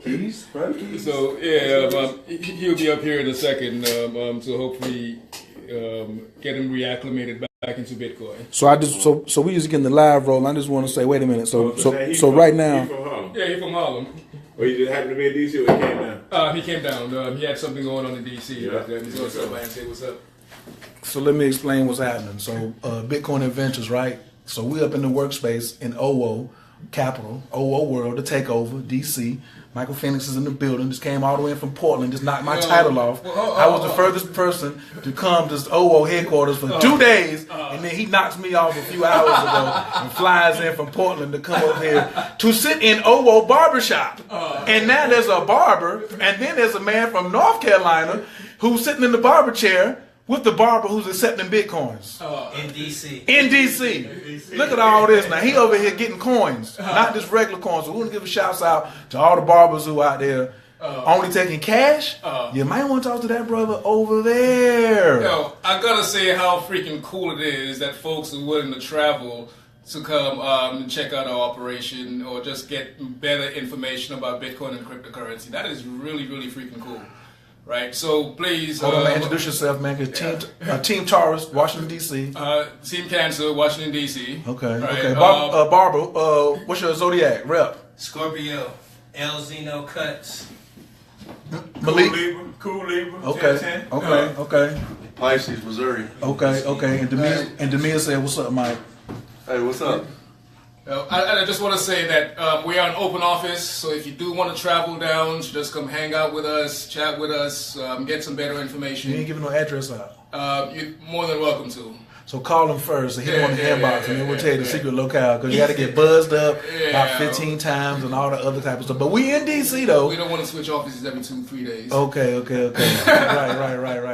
Keys, right? Keys. So he'll be up here in a second to hopefully get him reacclimated back into Bitcoin. So we just getting the live roll. I just want to say, wait a minute. So right now, he's from Harlem. Or he just happened to be in DC, or he came down? He came down. He had something going on in DC. He's going to stop by and say what's up. So let me explain what's happening. So Bitcoin Adventures, right? So we up in the workspace in OO Capital, OO World, the takeover, DC. Michael Phoenix is in the building. Just came all the way in from Portland. Just knocked my title off. I was the furthest person to come to OO headquarters for 2 days, and then he knocks me off a few hours ago and flies in from Portland to come up here to sit in OO Barbershop. And now there's a barber, and then there's a man from North Carolina who's sitting in the barber chair with the barber who's accepting Bitcoins. In D.C. In D.C. Look at all this now. He over here getting coins, not just regular coins. So we want to give a shout out to all the barbers who out there only taking cash. You might want to talk to that brother over there. Yo, I gotta say how freaking cool it is that folks are willing to travel to come and check out our operation or just get better information about Bitcoin and cryptocurrency. That is really, really freaking cool. Right, so please... Hold on, man. Introduce yourself, man. Team Taurus, Washington, D.C. Team Cancer, Washington, D.C. Okay, right. okay. Barbara, what's your zodiac? Rep? Scorpio, El Zeno Cuts. Malik? Cool Libra. Okay, okay. Pisces, Missouri. Okay. And Demir said, what's up, Mike? Hey, what's up? I just want to say that we are an open office, so if you do want to travel down, just come hang out with us, chat with us, get some better information. You ain't giving no address out. You're more than welcome to. So call them first and hit them on the inbox, and then we'll tell you the secret locale, because you got to get buzzed up about 15 times and all the other type of stuff. But we in D.C. though. We don't want to switch offices every 2-3 days. Okay.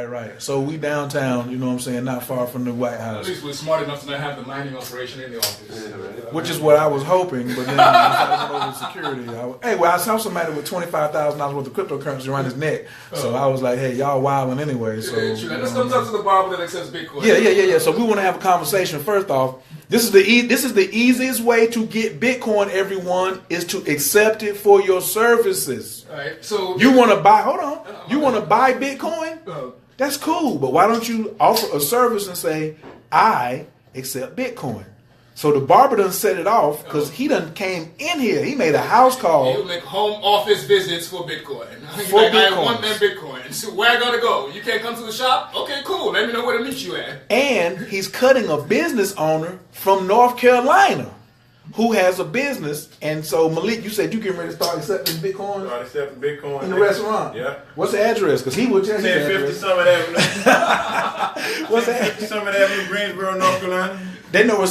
Right. So we downtown, you know what I'm saying, not far from the White House. At least we're smart enough to not have the mining operation in the office. Which is what I was hoping, but then I went over security. I saw somebody with $25,000 worth of cryptocurrency around his neck, so I was like, hey, y'all wilding anyway. So let's come talk to the barber that accepts Bitcoin. Yeah. So we want to have a conversation. First off, this is the easiest way to get Bitcoin. Everyone is to accept it for your services. All right. So you want to buy? Hold on. You want to buy Bitcoin? That's cool. But why don't you offer a service and say, I accept Bitcoin? So the barber done set it off because he done came in here. He made a house call. He'll make home office visits for Bitcoin. I want them Bitcoin. So where I gotta go? You can't come to the shop? Okay, cool. Let me know where to meet you at. And he's cutting a business owner from North Carolina who has a business. And so Malik, you said you getting ready to start accepting Bitcoin? Start accepting Bitcoin. In the restaurant? Yeah. What's the address? Because he would tell you 1050 Summit Avenue. What's that? Summit Avenue, Greensboro, North Carolina. They know where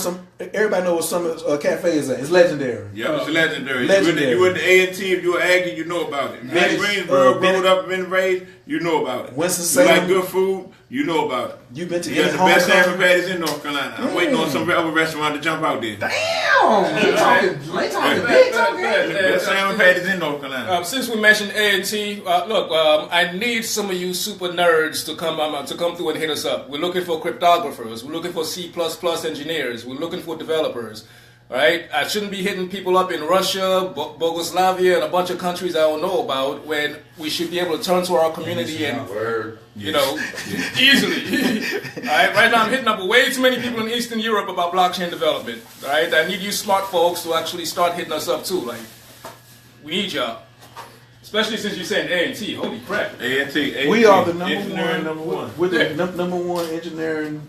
everybody knows where some cafe is at. It's legendary. Yeah, it's legendary. Legendary. You went to A&T, if you're Aggie, you know about it. If you're in Greensboro, growing up, been raised, you know about it. Winston-Salem. You like good food, you know about it. You've been to you got the best salmon patties in North Carolina. I'm waiting on some other restaurant to jump out there. Damn! They talking big. Best salmon patties in North Carolina. Since we mentioned A&T, look, I need some of you super nerds to come through and hit us up. We're looking for cryptographers. We're looking for C++ engineers. We're looking for developers. Right? I shouldn't be hitting people up in Russia, Bogoslavia, and a bunch of countries I don't know about when we should be able to turn to our community and, easily. All right? Right now I'm hitting up way too many people in Eastern Europe about blockchain development. All right? I need you smart folks to actually start hitting us up too. Like, we need y'all. Especially since you're saying A&T. Holy crap. A&T. We are the number one. We're the number one engineering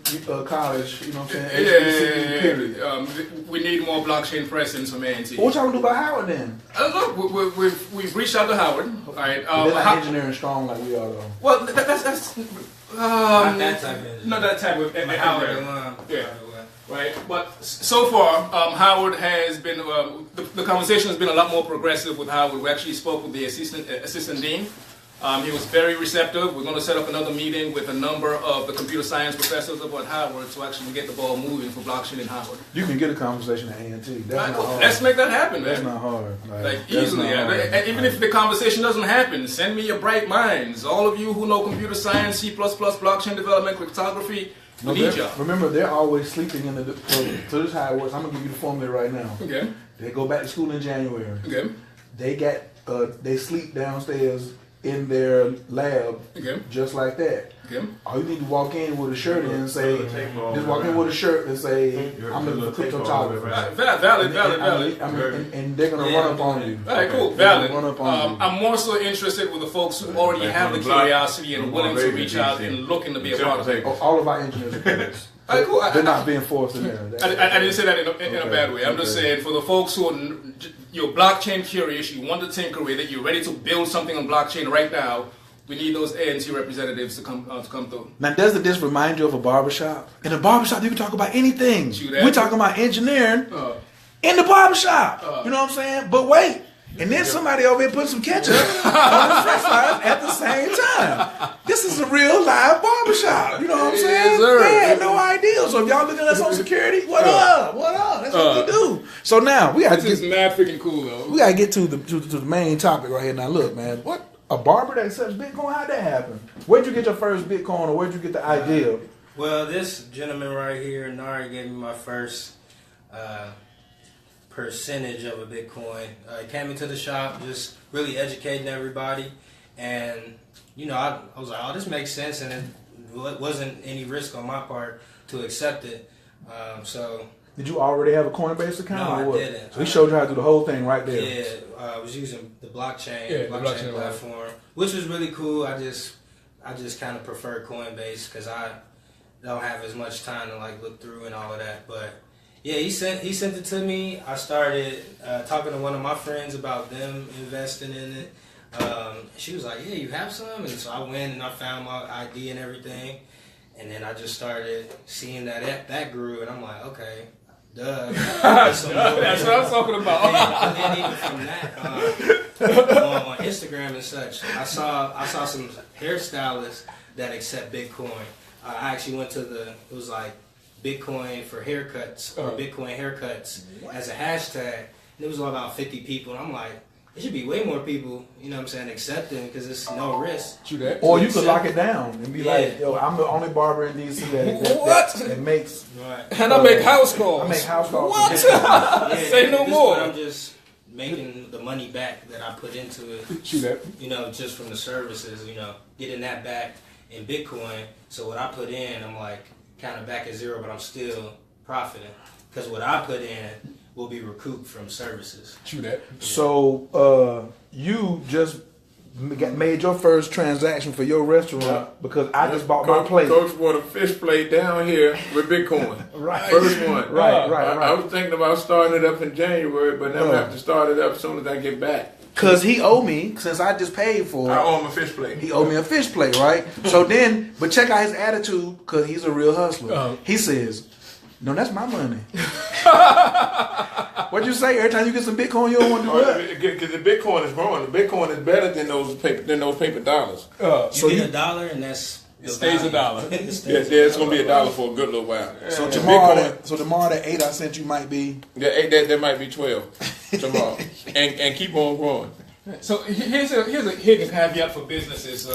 college, you know what I'm saying? Period. We need more blockchain presence from A&T. What y'all gonna do about Howard then? Look, we've reached out to Howard. All right. They're not engineering strong like we are though. Well, that's not that type of engineering. Not that type of Howard. Yeah. Right, but so far, Howard has been, the conversation has been a lot more progressive with Howard. We actually spoke with the assistant dean. He was very receptive. We're going to set up another meeting with a number of the computer science professors up at Howard to actually get the ball moving for blockchain in Howard. You can get a conversation at A&T. That's not hard. Let's make that happen, man. That's not hard. Like easily. And even if the conversation doesn't happen, send me your bright minds. All of you who know computer science, C++, blockchain development, cryptography, we need y'all. Remember, they're always sleeping in the... So this is how it works. I'm going to give you the formula right now. Okay. They go back to school in January. Okay. They sleep downstairs in their lab, Okay. just like that. Okay. All you need to walk in with a shirt and say, just walk in with a shirt and say, I'm looking for cryptographer. Valid. And they're gonna run up on you. All right, cool. They're Valid. gonna run up on you. I'm more so interested with the folks who already have the curiosity and willing to reach out and looking to be a part of it. All of our engineers are curious. All right, cool. They're not being forced in there. I didn't say that in a bad way. I'm just saying for the folks who are you're blockchain curious, you want to tinker with it, you're ready to build something on blockchain right now. We need those ANC representatives to come through. Now, doesn't this remind you of a barbershop? In a barbershop, you can talk about anything. We're talking about engineering in the barbershop. You know what I'm saying? But wait. And then somebody over here put some ketchup on the french fries at the same time. This is a real live barbershop. You know what I'm saying? Yes, sir. They had no idea. So if y'all looking at us on security, what up? What up? That's what we do. So now we got to This get is mad freaking cool though. we got to get to the main topic right here. Now look, man, what a barber that accepts Bitcoin? How'd that happen? Where'd you get your first Bitcoin, or where'd you get the idea? Well, this gentleman right here, Nari, gave me my first percentage of a Bitcoin. He came into the shop, just really educating everybody, and I was like, oh, this makes sense, and it wasn't any risk on my part to accept it. So. Did you already have a Coinbase account? No, or what? I didn't. So he showed you how to do the whole thing right there. Yeah, I was using the blockchain, the blockchain platform, which was really cool. I just kind of prefer Coinbase because I don't have as much time to like look through and all of that. But yeah, he sent it to me. I started talking to one of my friends about them investing in it. She was like, "Yeah, you have some," and so I went and I found my ID and everything, and then I just started seeing that grew, and I'm like, okay. Duh. That's what I'm talking about. And then even from that, on Instagram and such, I saw some hairstylists that accept Bitcoin. I actually went to it was like Bitcoin for haircuts or Bitcoin haircuts as a hashtag. And it was about 50 people, and I'm like, it should be way more people, you know what I'm saying, accepting because it's no risk. Or you could lock it down and be like, yo, I'm the only barber in DC that makes. Right. And I make house calls. I make house calls. What? Say no more. I'm just making the money back that I put into it. Just from the services, getting that back in Bitcoin. So what I put in, I'm like kind of back at zero, but I'm still profiting because what I put in will be recouped from services. So you just made your first transaction for your restaurant because I just bought my plate. Coach bought a fish plate down here with Bitcoin. Right. First one. Right. I was thinking about starting it up in January, but then I have to start it up as soon as I get back. Because he owed me, since I just paid for it. I owe him a fish plate. He owed me a fish plate, right? So then, but check out his attitude, because he's a real hustler. He says, no, that's my money. What'd you say? Every time you get some Bitcoin, you don't want to do that? Because the Bitcoin is growing. The Bitcoin is better than those paper dollars. You get $1, and that's it stays $1. It's gonna be $1 for a good little while. So tomorrow that 8 I sent you might be. There might be 12 tomorrow, and keep on growing. So here's a hidden caveat for businesses,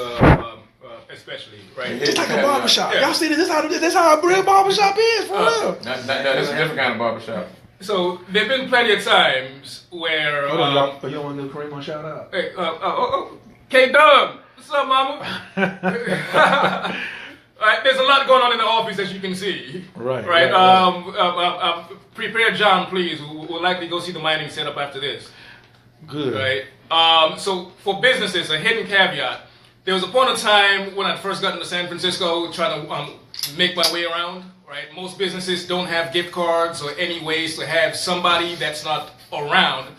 especially, right? Just like a barbershop. Y'all see this? This is how a real barbershop is, for real. This is a different kind of barbershop. So there've been plenty of times where. You don't want to do Kareem on shout out? Hey, K-Dub, what's up, mama? Right, there's a lot going on in the office, as you can see. Right. Prepare John, please. We'll likely go see the mining setup after this. Good. Right. So for businesses, a hidden caveat. There was a point of time when I first got into San Francisco, trying to make my way around. Right. Most businesses don't have gift cards or any ways to have somebody that's not around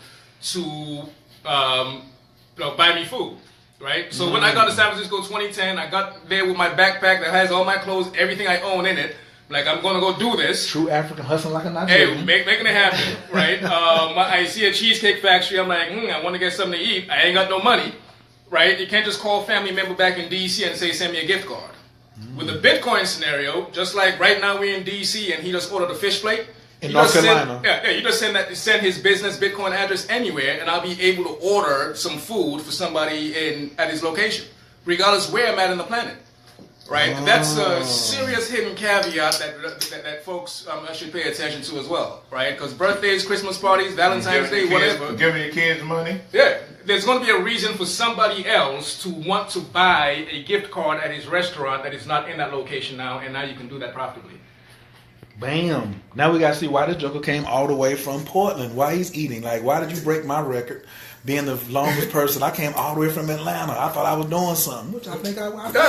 to buy me food. Right. So when I got to San Francisco 2010, I got there with my backpack that has all my clothes, everything I own in it. Like, I'm going to go do this. True African hustling like a Nigerian. Hey, making it happen, right? I see a cheesecake factory. I'm like, I want to get something to eat. I ain't got no money, right? You can't just call a family member back in D.C. and say, send me a gift card. With the Bitcoin scenario, just like right now we're in D.C. and he just ordered a fish plate. In North Carolina. You just send his business Bitcoin address anywhere, and I'll be able to order some food for somebody at his location, regardless where I'm at in the planet. right? That's a serious hidden caveat that folks should pay attention to as well, right? Because birthdays, Christmas parties, Valentine's Day, whatever. Giving your kids money. Yeah, there's going to be a reason for somebody else to want to buy a gift card at his restaurant that is not in that location now, and now you can do that profitably. Bam. Now we got to see why this joker came all the way from Portland. Why he's eating. Like, why did you break my record? Being the longest person, I came all the way from Atlanta. I thought I was doing something, which I think I was. No.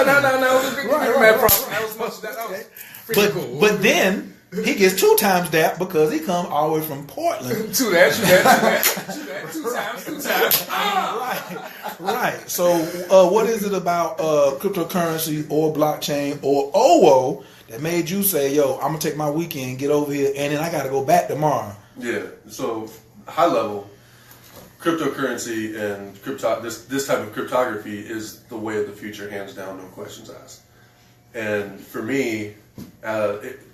Right. But cool. But then he gets 2 times that because he come all the way from Portland. Two times. Right. So what is it about cryptocurrency or blockchain or OWO that made you say, yo, I'm going to take my weekend, get over here, and then I got to go back tomorrow? Yeah. So high level, cryptocurrency and this type of cryptography is the way of the future, hands down, no questions asked. And for me,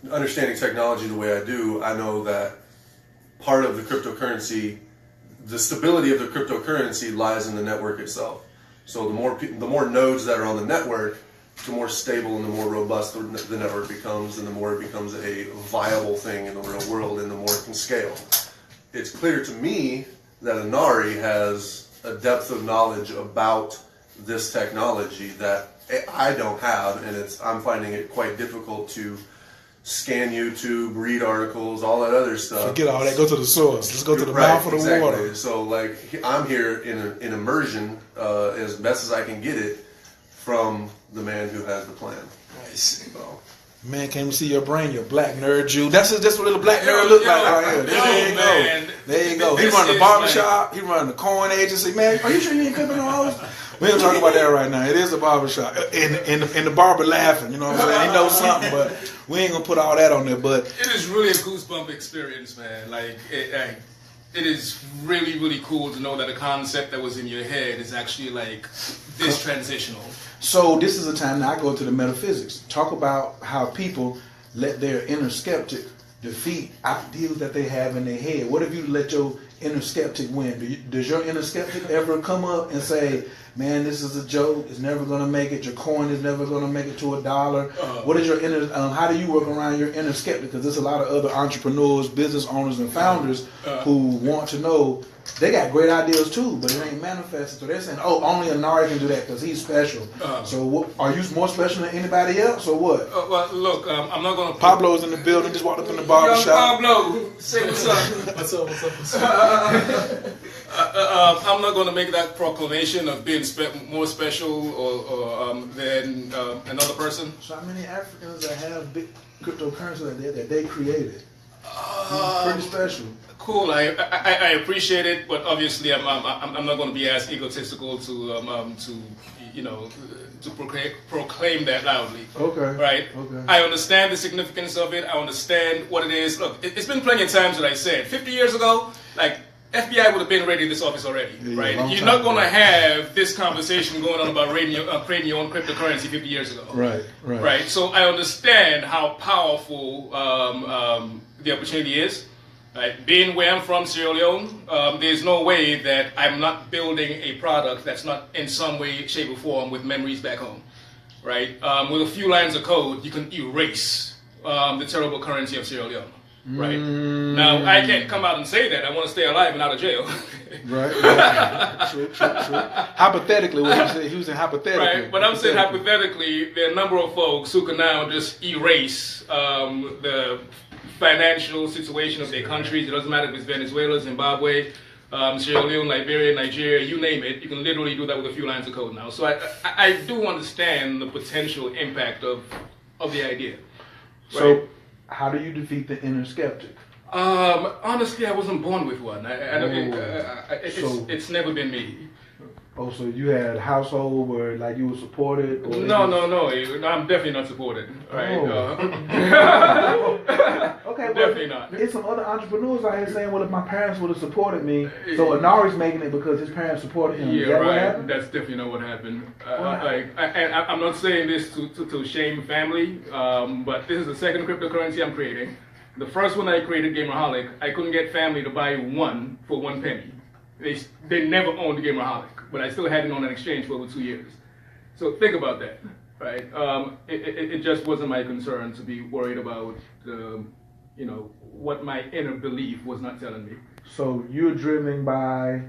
understanding technology the way I do, I know that part of the cryptocurrency, the stability of the cryptocurrency lies in the network itself. So the more nodes that are on the network, the more stable and the more robust the network becomes, and the more it becomes a viable thing in the real world, and the more it can scale. It's clear to me that Inari has a depth of knowledge about this technology that I don't have, and I'm finding it quite difficult to scan YouTube, read articles, all that other stuff. Forget all that. Go to the source. Let's go to the mouth of the water. So, like, I'm here in immersion as best as I can get it from the man who has the plan. Nice. So. Man came to see your brain, your black nerd Jew. That's what a little black nerd look like right here. There you go. He run the barbershop. He run the coin agency. Man, are you sure you ain't clipping on those? We ain't talking about that right now. It is a barbershop. And the barber laughing, you know what I'm saying? He knows something, but we ain't going to put all that on there. But it is really a goosebump experience, man. Like, it is really, really cool to know that a concept that was in your head is actually, like, this transitional. So this is a time that I go to the metaphysics. Talk about how people let their inner skeptic defeat ideals that they have in their head. What if you let your inner skeptic win? Does your inner skeptic ever come up and say, man, this is a joke, it's never going to make it, your coin is never going to make it to $1? What is your inner, how do you work around your inner skeptic? Because there's a lot of other entrepreneurs, business owners, and founders who want to know, they got great ideas too, but it ain't manifested. So they're saying, oh, only Inari can do that because he's special. So what, are you more special than anybody else or what? Well, look, I'm not going to... Pablo's in the building, just walked up in the barbershop. Pablo, say what's up. What's up? I'm not going to make that proclamation of being more special or than another person. So how many Africans that have big cryptocurrency that they created? Pretty special. Cool. I appreciate it, but obviously I'm not going to be as egotistical to proclaim that loudly. Okay. Right. Okay. I understand the significance of it. I understand what it is. Look, it's been plenty of times that I said 50 years ago, like, FBI would have been ready in this office already, right? You're not going to have this conversation going on about creating your own cryptocurrency 50 years ago. Right. So I understand how powerful the opportunity is. Right? Being where I'm from, Sierra Leone, there's no way that I'm not building a product that's not in some way, shape, or form with memories back home. Right? With a few lines of code, you can erase the terrible currency of Sierra Leone. Right. Now, I can't come out and say that. I want to stay alive and out of jail. Right. True. Hypothetically, what he was saying hypothetically. Right, but I'm saying hypothetically, there are a number of folks who can now just erase the financial situation of their countries. It doesn't matter if it's Venezuela, Zimbabwe, Sierra Leone, Liberia, Nigeria, you name it. You can literally do that with a few lines of code now. So I do understand the potential impact of the idea. Right? So, how do you defeat the inner skeptic? Honestly, I wasn't born with one. It's never been me. Oh, so you had a household where like you were supported? Or No, I'm definitely not supported. Right? Okay, definitely not. It's some other entrepreneurs out here saying, well, if my parents would have supported me, so Inari's making it because his parents supported him. Yeah, Is that right. what happened? That's definitely not what happened. I'm not saying this to shame family, but this is the second cryptocurrency I'm creating. The first one I created, Gamerholic, I couldn't get family to buy one for 1 penny. They never owned Gamerholic, but I still had it on an exchange for over 2 years. So think about that. right? It just wasn't my concern to be worried about, what my inner belief was not telling me. So you're driven by.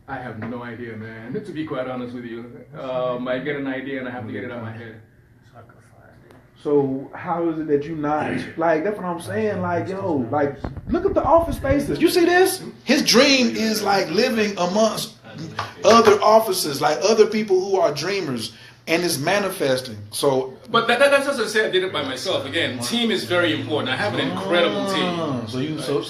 I have no idea, man. To be quite honest with you, I get an idea and I have to get it out of my head. So how is it that you not like? That's what I'm saying. Like, yo, like, look at the office spaces. You see this? His dream is like living amongst other offices, like other people who are dreamers, and it's manifesting. So, but that's just to say I did it by myself. Again, team is very important. I have an incredible team. So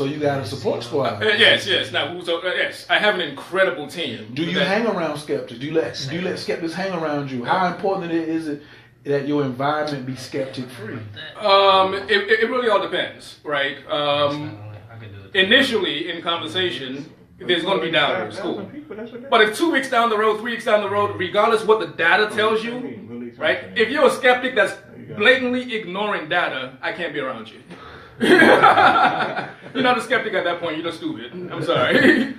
you got a support squad. Yes. Now, yes, I have an incredible team. Do you hang around skeptics? Do you let skeptics hang around you? How important is it that your environment be skeptic free? It really all depends, right? Initially in conversation, there's going to be doubters, cool. But if 2 weeks down the road, 3 weeks down the road, regardless what the data tells you, right? If you're a skeptic that's blatantly ignoring data, I can't be around you. You're not a skeptic at that point. You're just stupid. I'm sorry.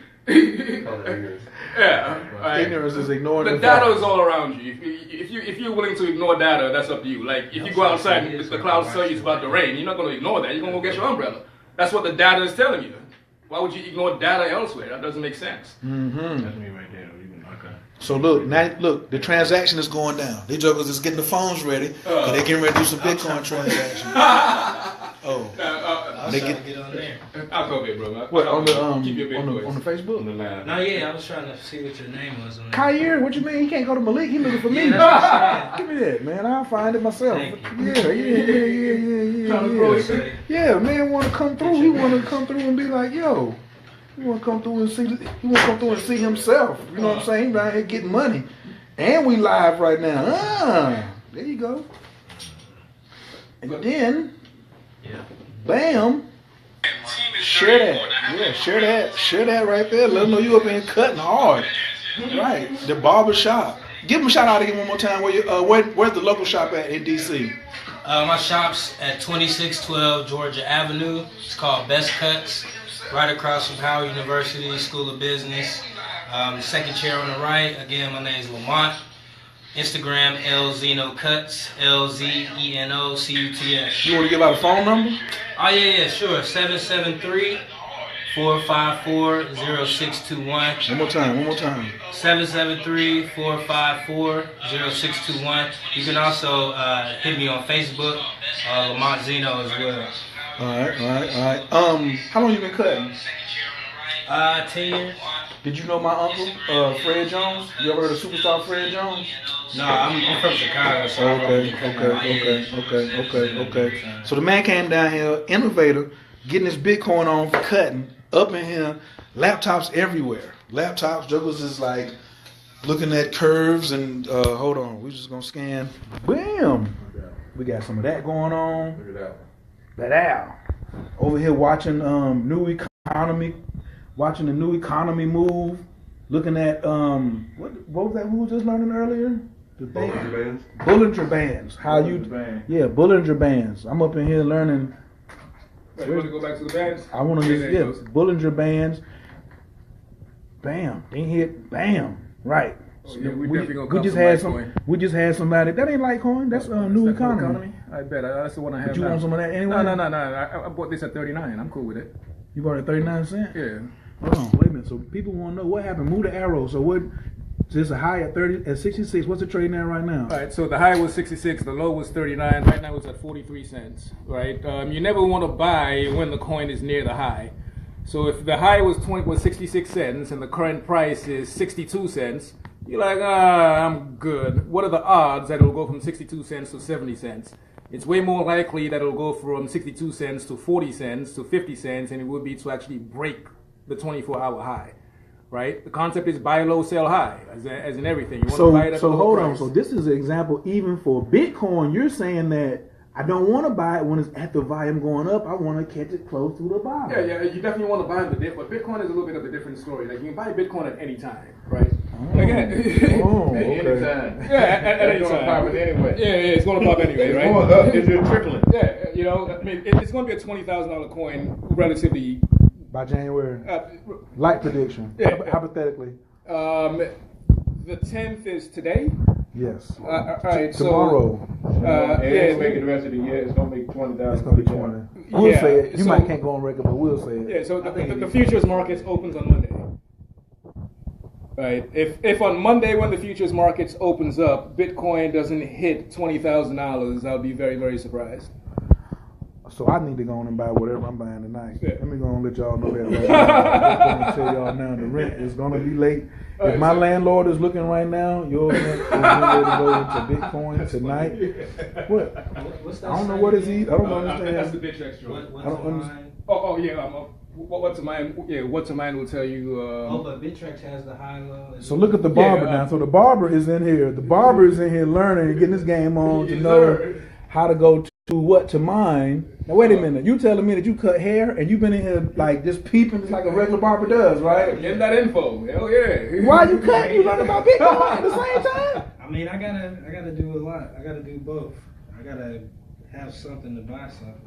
Yeah, right. Ignorance is ignoring the data is all around you. If you're willing to ignore data, that's up to you. Like if you go outside and the clouds tell you it's about to rain, you're not going to ignore that. You're going to go get your umbrella. That's what the data is telling you. Why would you ignore data elsewhere? That doesn't make sense. Mm-hmm. That's me right there. Okay. So look, the transaction is going down. These jokers is getting the phones ready. They getting ready to do some Bitcoin transactions. They get on there. I'll come here, bro. What on the on the Facebook? On the line. No, yeah, I was trying to see what your name was on there. Kyrie, what you mean? He can't go to Malik. He looking for me. Yeah, Give me that, man. I'll find it myself. Thank Yeah. Yeah, man want to come through. He want to come through and be like, yo. He want to come through and see. He want to come through and see himself. You know what I'm saying? He right here getting money, and we live right now. There you go. And then, bam. Share that. Yeah, share that right there. Let them know you up in cutting hard. Right. The Barbershop. Give them a shout out again one more time. Where's the local shop at in DC? My shop's at 2612 Georgia Avenue. It's called Best Cuts, right across from Howard University School of Business. The second chair on the right. Again, my name is Lamont. Instagram, LZenoCuts, LZENOCUTS. You want to give out a phone number? Oh, yeah, sure. 773-454-0621. One more time. 773-454-0621. You can also hit me on Facebook, Lamont Zeno as well. All right. How long you been cutting? 10 years. Did you know my uncle, Fred Jones? You ever heard of Superstar Fred Jones? No, I'm from Chicago, so Okay. So the man came down here, innovator, getting his Bitcoin on for cutting, up in here, laptops everywhere. Laptops, jugglers is like looking at curves and, hold on, we're just going to scan. Bam! We got some of that going on. Look at That out. Over here watching new economy. Watching the new economy move, looking at what was that we were just learning earlier? The Bollinger Bands. How Bollinger Bands. I'm up in here learning. Wait, you want to go back to the bands? I want to Bollinger Bands. Bam, in here, bam, right. Oh, yeah, we definitely gonna we just had somebody that ain't Litecoin. That's new economy. I bet that's the one I have. But you want some of that anyway? No. I bought this at 39. I'm cool with it. You bought it 39 cents? Yeah. Hold on, wait a minute. So people want to know what happened. Move the arrow. So what? So it's a high at 66. What's it trading at right now? All right. So the high was 66. The low was 39. Right now it's at 43 cents. Right. You never want to buy when the coin is near the high. So if the high was 66 cents and the current price is 62 cents, you're like, I'm good. What are the odds that it'll go from 62 cents to 70 cents? It's way more likely that it'll go from 62 cents to 40 cents to 50 cents than it would be to actually break the 24-hour high, right? The concept is buy low, sell high, as in everything. You want to buy it at the low price. So this is an example even for Bitcoin. You're saying that I don't want to buy it when it's at the volume going up. I want to catch it close to the bottom. Yeah, you definitely want to buy the dip, but Bitcoin is a little bit of a different story. Like you can buy Bitcoin at any time, right? Anytime. Yeah, at any time. It's going to pop it anyway. Yeah, it's going to pop anyway, right? It's going up. It's just trickling. Yeah, I mean, it's going to be a $20,000 coin relatively. By January. Light prediction. Yeah. Hypothetically. The 10th is today? Yes. All right, Tomorrow. And it's yeah. making the rest of the year. It's gonna make 20,000. It's gonna be 20. We'll Yeah, say it. You so- might can't go on record, but we'll say it. Yeah, so the futures markets opens on Monday. Right. If on Monday when the futures markets opens up, Bitcoin doesn't hit $20,000, I'll be very, very surprised. So I need to go on and buy whatever I'm buying tonight. Yeah. Let me go and let y'all know that right now. I'm going to tell y'all now the rent is going to be late. If my landlord is looking right now, your rent is getting ready to go into Bitcoin tonight. What? What's that? I don't know what is he. I don't understand. That's the Bitrex joint. What's I don't the understand. line? Oh yeah. What's a mind? Yeah, what's a mind will tell you. But Bitrex has the high low. So look at the barber now. So the barber is in here. The barber is in here learning and getting this game on to know how to go to what to mine. Now wait a minute. You telling me that you cut hair and you've been in here like just peeping just like a regular barber does, right? Getting that info. Hell yeah. Why you cutting? You learning about Bitcoin at the same time? I mean, I gotta do a lot. I gotta do both. I gotta have something to buy something.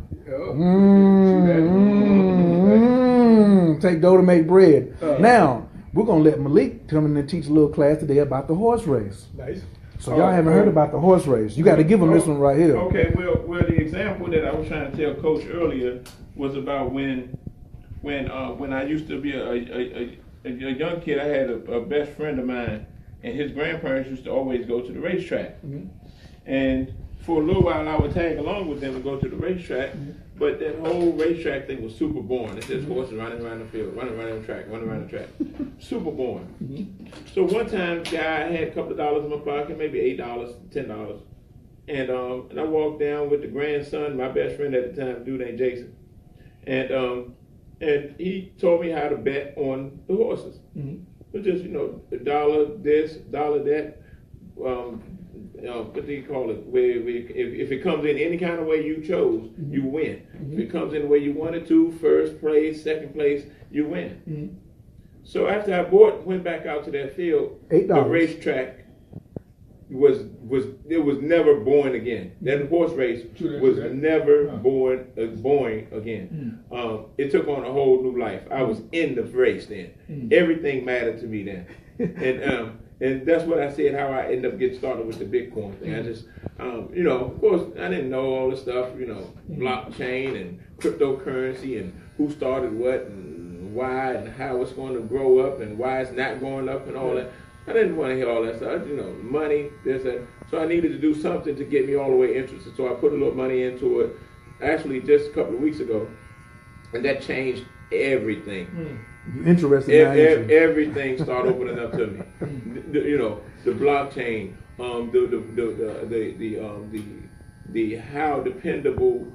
Take dough to make bread. Now we're gonna let Malik come in and teach a little class today about the horse race. Nice. So y'all haven't heard about the horse race. You got to give them this one right here. Okay, well, the example that I was trying to tell Coach earlier was about when I used to be a young kid. I had a best friend of mine, and his grandparents used to always go to the racetrack. Mm-hmm. And for a little while, I would tag along with them and go to the racetrack. Mm-hmm. But that whole racetrack thing was super boring. It's just horses running around the field, running around the track, running around the track. Super boring. Mm-hmm. So one time, guy, I had a couple of dollars in my pocket, maybe $8, $10. And I walked down with the grandson, my best friend at the time, dude named Jason. And he told me how to bet on the horses. Mm-hmm. It was just, a dollar this, dollar that. What do you call it? Where if it comes in any kind of way you chose, you win. If it comes in the way you wanted to, first place, second place, you win. So after I went back out to that field, $8. the racetrack was never boring again. That horse race was never boring again. It took on a whole new life. I was in the race then. Everything mattered to me then, and that's what I said. How I ended up getting started with the Bitcoin thing. I just, of course, I didn't know all the stuff, blockchain and cryptocurrency and who started what and why and how it's going to grow up and why it's not going up and all that. I didn't want to hear all that stuff. Money, this, that. So I needed to do something to get me all the way interested. So I put a little money into it, actually just a couple of weeks ago, and that changed everything. You interested now, ain't you? Everything started opening up to me. The blockchain, the how dependable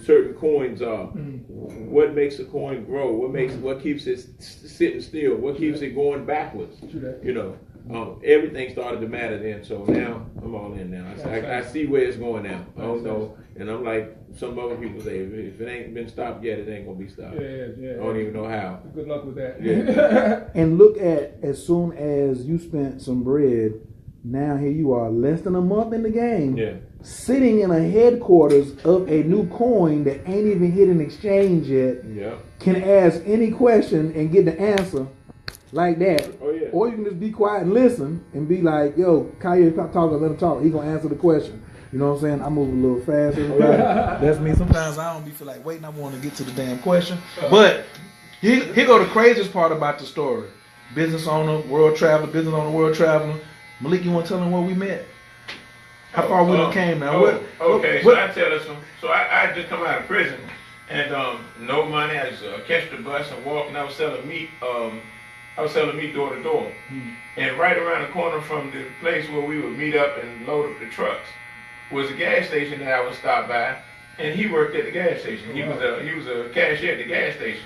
certain coins are. What makes a coin grow? What keeps it sitting still? What keeps it going backwards? Everything started to matter then. So now I'm all in now. I see where it's going now. I don't know, and I'm like some other people say, if it ain't been stopped yet, it ain't gonna be stopped. Yeah. I don't even know how. Good luck with that. Yeah. And look at, as soon as you spent some bread, now here you are, less than a month in the game, sitting in a headquarters of a new coin that ain't even hit an exchange yet, can ask any question and get the answer like that. Oh, yeah. Or you can just be quiet and listen and be like, yo, Kanye talking, let him talk. He gonna answer the question. You know what I'm saying? I move a little fast, everybody. That's me. Sometimes I don't be feel like waiting. I want to get to the damn question. But here go the craziest part about the story. Business owner, world traveler, Malik, you want to tell them where we met? How far we done came now? So I tell us, so I just come out of prison and no money. I just catch the bus and walk, and I was selling meat. I was selling meat door to door, and right around the corner from the place where we would meet up and load up the trucks was a gas station that I would stop by, and he worked at the gas station. He was a cashier at the gas station.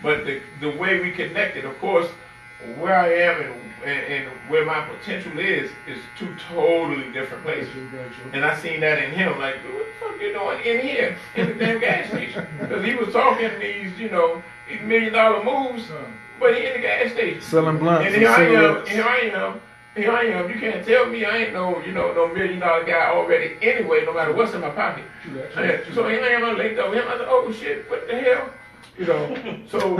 But the way we connected, of course, where I am and where my potential is two totally different places. And I seen that in him, like, what the fuck you doing in here, in the damn gas station? Because he was talking these, these $1 million moves, but he in the gas station. Selling blunts. And here I am. You can't tell me I ain't no $1 million guy already anyway, no matter what's in my pocket. So here I am, I linked up with him. I said, oh shit, what the hell? You know, so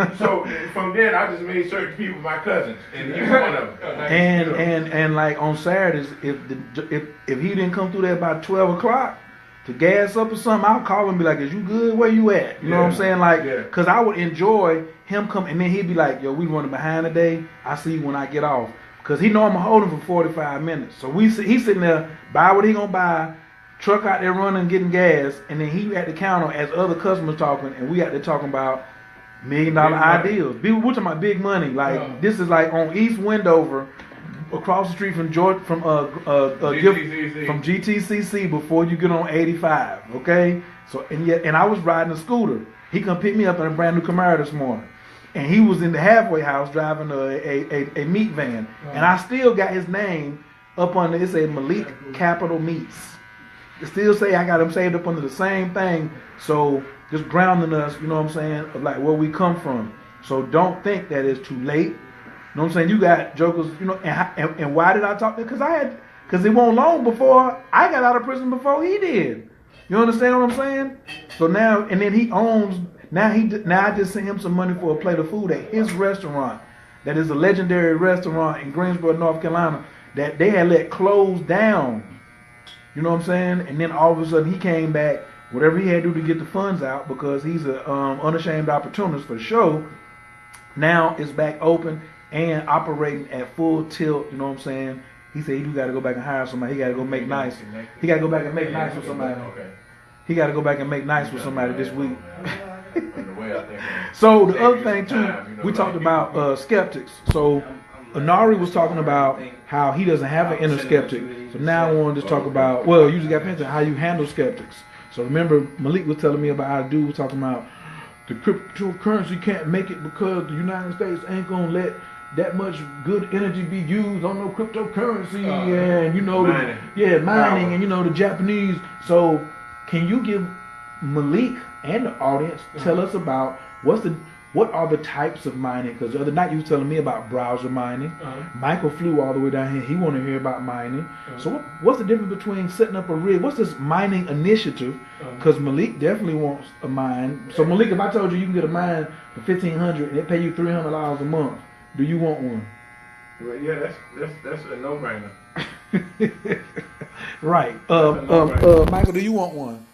from then I just made certain people my cousins, and he was one of them. And like on Saturdays, if he didn't come through there by 12 o'clock to gas up or something, I'll call him and be like, "Is you good? Where you at?" You know what I'm saying? Like, cause I would enjoy him coming, and then he'd be like, "Yo, we running behind today. I see you when I get off." Cause he know I'm gonna hold him for 45 minutes. So he's sitting there, buy what he gonna buy, truck out there running, getting gas, and then he at the counter as other customers talking, and we out there talking about $1 million ideas. We're talking about big money. Like this is like on East Wendover, across the street from GTCC before you get on 85. Okay, so and I was riding a scooter. He come pick me up in a brand new Camaro this morning. And he was in the halfway house driving a meat van. And I still got his name up under, it said Malik Capital Meats. It still say I got him saved up under the same thing. So just grounding us, you know what I'm saying, of like where we come from. So don't think that it's too late. You know what I'm saying? You got jokers, you know, and why did I talk to him? Because it wasn't long before I got out of prison before he did. You understand what I'm saying? So now, and then he owns... Now I just sent him some money for a plate of food at his restaurant. That is a legendary restaurant in Greensboro, North Carolina, that they had let close down. You know what I'm saying? And then all of a sudden he came back, whatever he had to do to get the funds out, because he's an unashamed opportunist for the show. Now it's back open and operating at full tilt. You know what I'm saying? He said he do got to go back and hire somebody. He got to go make nice. He got to go back and make nice with somebody. He got to go back and make nice with somebody this week. So the other thing too, we talked about skeptics. So Anari was talking about how he doesn't have an inner skeptic. So now I want to just talk about, well, you just got mentioned how you handle skeptics. So remember Malik was telling me about how the dude was talking about the cryptocurrency can't make it because the United States ain't gonna let that much good energy be used on no cryptocurrency and you know mining and you know the Japanese. So can you give Malik and the audience tell us about what are the types of mining? Because the other night you were telling me about browser mining. Michael flew all the way down here. He want to hear about mining. So what's the difference between setting up a rig? What's this mining initiative? Because Malik definitely wants a mine. So Malik, if I told you you can get a mine for $1,500 and they pay you $300 a month, do you want one? Well, yeah, that's a no-brainer. Right. Michael, do you want one?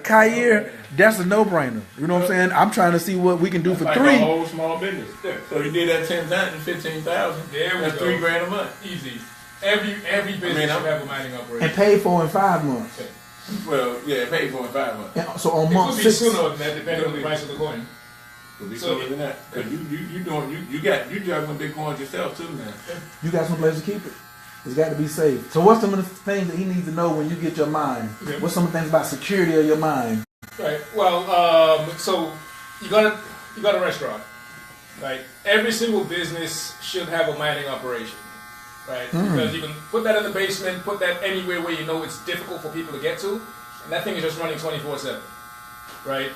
Kair, that's a no-brainer. You know what I'm saying? I'm trying to see what we can do for like $3. A whole small business. So you did that 10,000, 15,000. That's $3,000 a month. Easy. Every business should have a mining operation. And paid for in 5 months. Well, yeah, paid for in 5 months. And so on month it could be 6. sooner than that, depending on the price of the coin. Could be sooner than that. Because you juggling Bitcoin yourself too now. You got some place to keep it. It's got to be safe. So what's some of the things that he needs to know when you get your mine? Yeah. What's some of the things about security of your mine? Right. Well, so you got a restaurant, right? Every single business should have a mining operation, right? Because you can put that in the basement, put that anywhere where you know it's difficult for people to get to, and that thing is just running 24/7, right?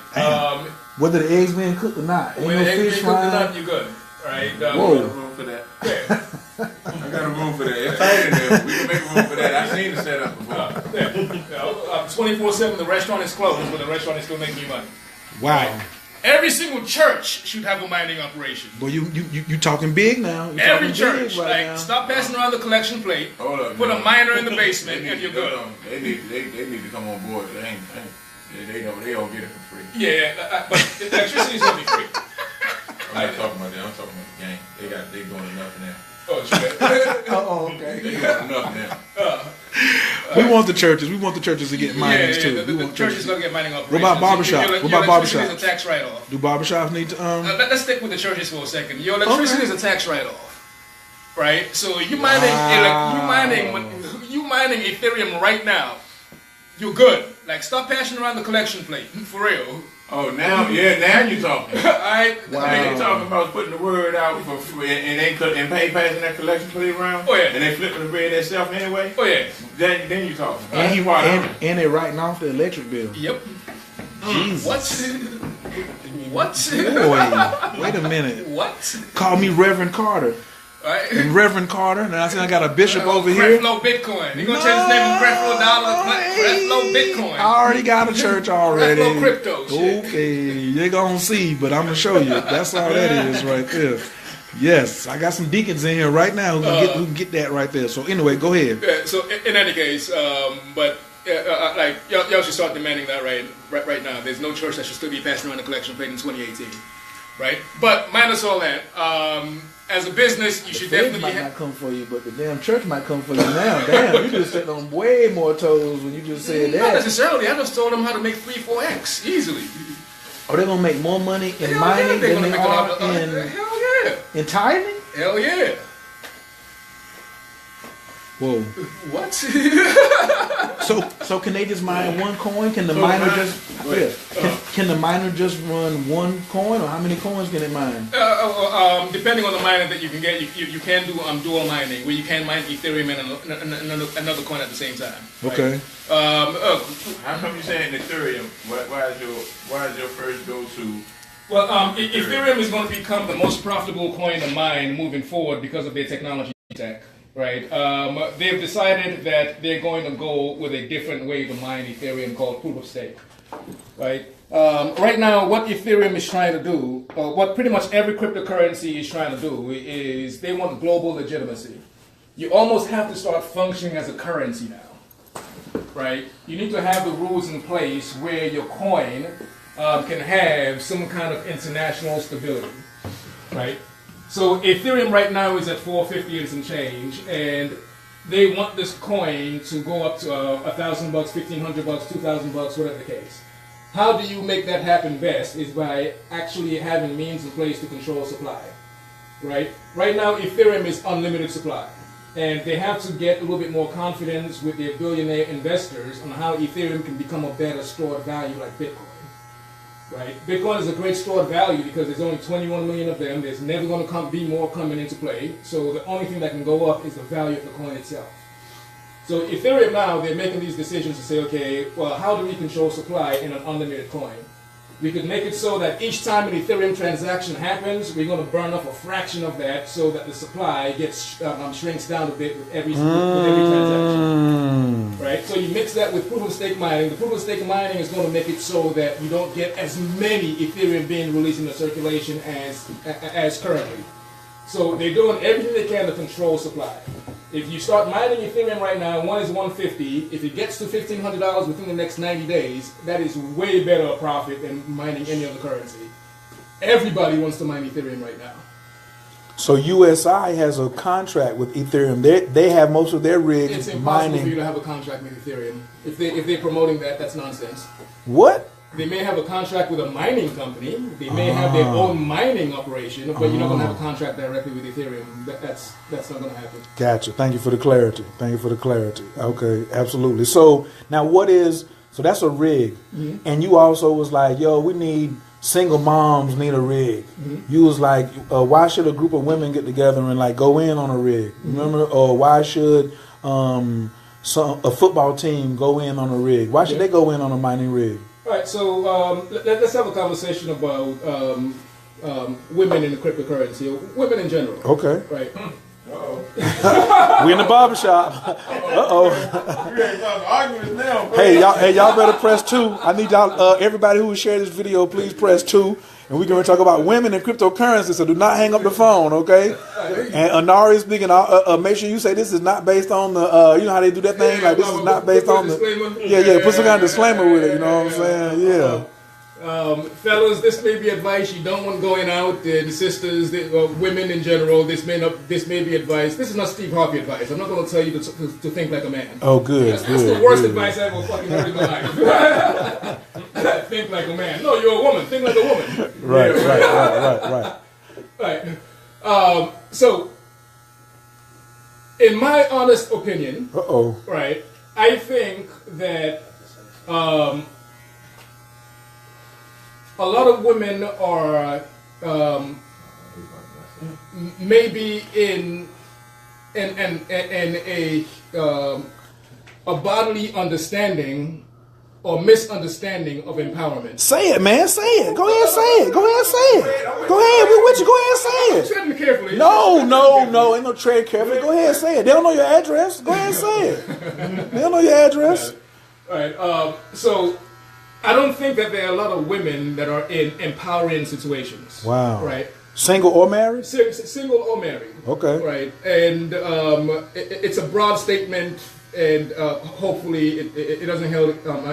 Whether the eggs being cooked or not, ain't Whether no the eggs fish being cooked or frying. not, you're good, right? Whoa. I got a room for that. Yeah. I got a room for that. It's tight in there. We can make a room for that. I've seen the setup before. 24/7, the restaurant is closed, but the restaurant is still making you money. Wow. Every single church should have a mining operation. Boy, you talking big now. You Every talking church, big right like now. stop passing around the collection plate. Hold up, Put man. a miner in the basement, and you're good. They need to come on board. They don't get it for free. Yeah, but electricity is gonna be free. I'm not talking about that. I'm talking about the game. They doing enough now. Oh, shit. Oh, okay. They doing enough now. We want the churches. We want the churches to get minings too. The We want churches gonna get mining operations. What about barbershop? Your What about electricity barbershops? is a tax write-off. Do barbershops need to Let's stick with the churches for a second. Your electricity is a tax write-off, right? So you mining Ethereum right now. You're good. Like stop passing around the collection plate for real. Oh, now you're talking. Alright. Wow. They talking about putting the word out for free and they passing that collection plate around. Oh, yeah. And they flipping the bread themselves anyway. Oh yeah. Then you talking. and they're writing off the electric bill. Yep. Jesus. What? Boy, wait a minute. What? Call me Reverend Carter. Right? and Reverend Carter, and I see I got a bishop over Creflo here. Bitcoin. You're going to change his name from Creflo Dollar to Creflo Bitcoin. I already got a church already. Creflo Crypto shit. Okay, you're going to see, but I'm going to show you. That's all that is right there. Yes, I got some deacons in here right now who can get that right there. So anyway, go ahead. Yeah, so in any case, but like y'all should start demanding that right now. There's no church that should still be passing around the collection plate in 2018, right? But minus all that, as a business, you should definitely might not come for you, but the damn church might come for you now. Damn, you just stepped on way more toes when you just said Not that. necessarily. I just told them how to make 3-4x easily. Are they gonna make more money in Hell mining yeah, they're than gonna they make a lot are of in hell yeah, in tithing? hell yeah. Whoa. What? So can they just mine one coin? Can the miner can the miner just run one coin, or how many coins can it mine? Depending on the mining that you can get, you can do dual mining, where you can mine Ethereum and another coin at the same time. Okay. How come you saying Ethereum? Why is your first go to? Well, Ethereum is going to become the most profitable coin to mine moving forward because of their technology stack. Right. They've decided that they're going to go with a different way to mine Ethereum called proof of stake. Right. Right now, what Ethereum is trying to do, what pretty much every cryptocurrency is trying to do, is they want global legitimacy. You almost have to start functioning as a currency now. Right. You need to have the rules in place where your coin can have some kind of international stability. Right. So Ethereum right now is at 450 and some change, and they want this coin to go up to $1,000, $1,500, $2,000, whatever the case. How do you make that happen best? Is by actually having means in place to control supply, right? Right now, Ethereum is unlimited supply, and they have to get a little bit more confidence with their billionaire investors on how Ethereum can become a better stored value like Bitcoin. Right? Bitcoin is a great stored value because there's only 21 million of them. There's never going to be more coming into play. So the only thing that can go up is the value of the coin itself. So Ethereum now, they're making these decisions to say, okay, well, how do we control supply in an unlimited coin? We could make it so that each time an Ethereum transaction happens, we're going to burn off a fraction of that so that the supply gets shrinks down a bit with every transaction. Right? So you mix that with proof of stake mining. The proof of stake mining is going to make it so that you don't get as many Ethereum being released into circulation as currently. So they're doing everything they can to control supply. If you start mining Ethereum right now, one is 150. If it gets to $1,500 within the next 90 days, that is way better a profit than mining any other currency. Everybody wants to mine Ethereum right now. So USI has a contract with Ethereum. They have most of their rigs It's impossible mining. for you to have a contract with Ethereum. If they're promoting that, that's nonsense. What? They may have a contract with a mining company. They may have their own mining operation, but you're not going to have a contract directly with Ethereum. That's not going to happen. Gotcha. Thank you for the clarity. Okay, absolutely. So now so that's a rig. Mm-hmm. And you also was like, yo, we need single moms need a rig. Mm-hmm. You was like, why should a group of women get together and like go in on a rig? Mm-hmm. Remember? Or why should a football team go in on a rig? Why should they go in on a mining rig? All right, so let's have a conversation about women in the cryptocurrency, or women in general. Okay. Right. We in the barbershop. Hey, y'all better press 2. I need y'all, everybody who will share this video, please press 2. And we're going to talk about women and cryptocurrency, so do not hang up the phone, okay? And Anari is speaking. Make sure you say this is not based on the, you know how they do that thing? Like, this is not based on the... Yeah, put some kind of disclaimer with it, you know what I'm saying? Yeah. Fellas, this may be advice you don't want going out. The sisters, women in general, this may be advice. This is not Steve Harvey advice. I'm not going to tell you to think like a man. Oh, good. That's the worst advice I ever fucking heard in my life. Think like a man. No, you're a woman. Think like a woman. Right. So, in my honest opinion, right, I think that a lot of women are maybe in a bodily understanding or misunderstanding of empowerment. Say it, man. Say it. Go ahead and say it. Go ahead and say it. Go ahead. We with you. Go ahead and say it. Tread me carefully. No. Ain't no tread carefully. Go ahead and say it. They don't know your address. Go ahead and say it. They don't know your address. All right. So I don't think that there are a lot of women that are in empowering situations. Wow. Right. Single or married? Single or married. Okay. Right. And it's a broad statement, and hopefully it doesn't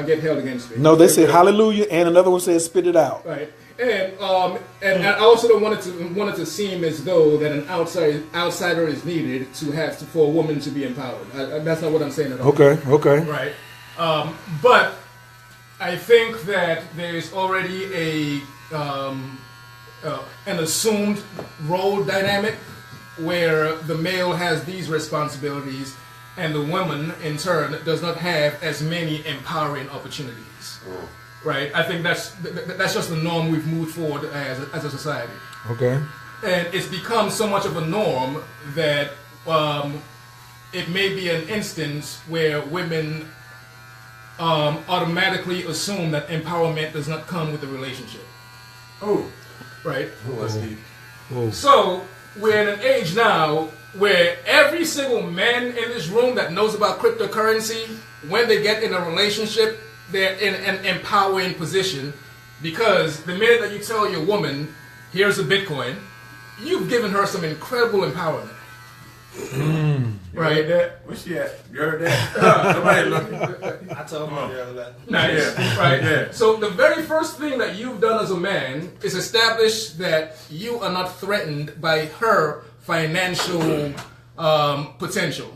get held against me. No, they said hallelujah, and another one says spit it out. Right. And I also don't want it to seem as though that an outsider is needed for a woman to be empowered. That's not what I'm saying at all. Okay. Right. But I think that there's already an assumed role dynamic where the male has these responsibilities and the woman in turn does not have as many empowering opportunities. Right? I think that's just the norm we've moved forward as a society. Okay. And it's become so much of a norm that it may be an instance where women automatically assume that empowerment does not come with the relationship. Oh. Right? That's deep. So we're in an age now where every single man in this room that knows about cryptocurrency, when they get in a relationship, they're in an empowering position, because the minute that you tell your woman, here's a Bitcoin, you've given her some incredible empowerment. Right? Where she at? You heard that? Somebody looking. I told my girl that. Nice. Yeah. Right? Yeah. So the very first thing that you've done as a man is establish that you are not threatened by her financial potential.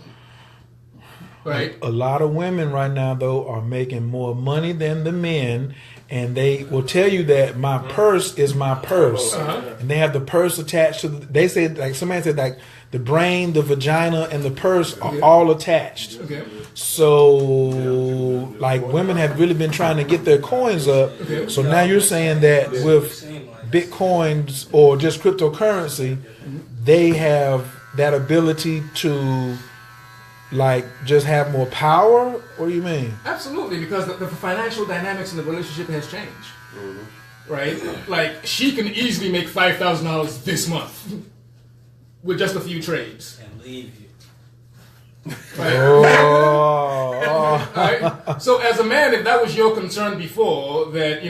Right? A lot of women right now, though, are making more money than the men, and they will tell you that my purse is my purse, and they have the purse attached to. They say, like somebody said, like the brain, the vagina, and the purse are all attached. Okay. So, like, women have really been trying to get their coins up. Okay. So now you're saying that with Bitcoins or just cryptocurrency, they have that ability to, like, just have more power? What do you mean? Absolutely, because the financial dynamics in the relationship has changed. Right? Like, she can easily make $5,000 this month with just a few trades. And leave you. Right? Right? So as a man, if that was your concern before, that,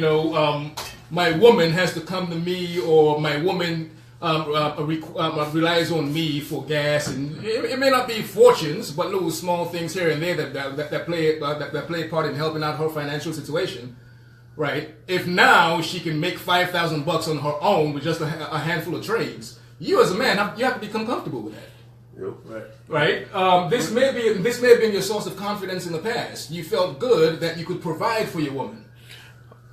my woman has to come to me, or my woman relies on me for gas, and it may not be fortunes, but little small things here and there that play a part in helping out her financial situation, right? If now she can make $5,000 on her own with just a handful of trades, you as a man, you have to become comfortable with that. Yep. Right? This may have been your source of confidence in the past. You felt good that you could provide for your woman.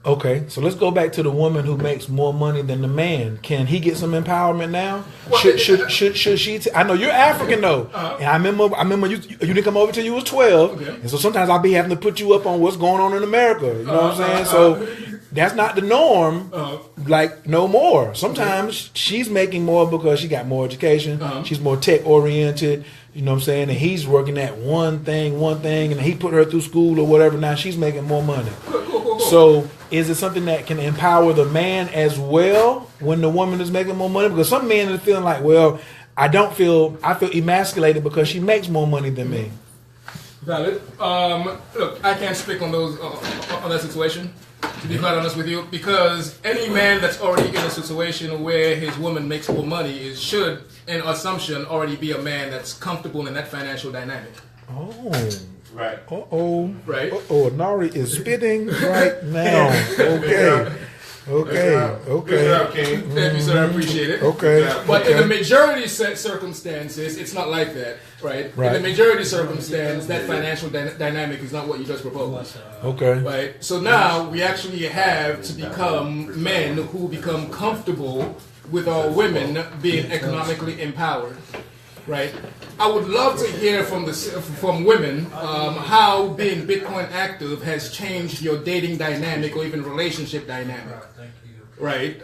Okay, so let's go back to the woman who makes more money than the man. Can he get some empowerment now? Well, should she? I know you're African though, and I remember you didn't come over till you was 12, Okay. and so sometimes I'll be having to put you up on what's going on in America. You know what I'm saying? So that's not the norm, like no more. Sometimes she's making more because she got more education. She's more tech oriented. You know what I'm saying? And he's working at one thing, and he put her through school or whatever. Now she's making more money. Cool. So is it something that can empower the man as well when the woman is making more money? Because some men are feeling like, well, I feel emasculated because she makes more money than me. Valid. Look, I can't speak on on that situation, to be quite honest with you, because any man that's already in a situation where his woman makes more money should, in assumption, already be a man that's comfortable in that financial dynamic. Oh. Right. Right. Nari is spitting right now. Okay. Good job, King. Thank you, sir. I appreciate it. Okay. But in the majority circumstances, it's not like that, right? In the majority circumstance, that financial dynamic is not what you just proposed. Okay. Right? So now we actually have to become men who become comfortable with our women being economically empowered. Right? I would love to hear from women how being Bitcoin active has changed your dating dynamic or even relationship dynamic. right?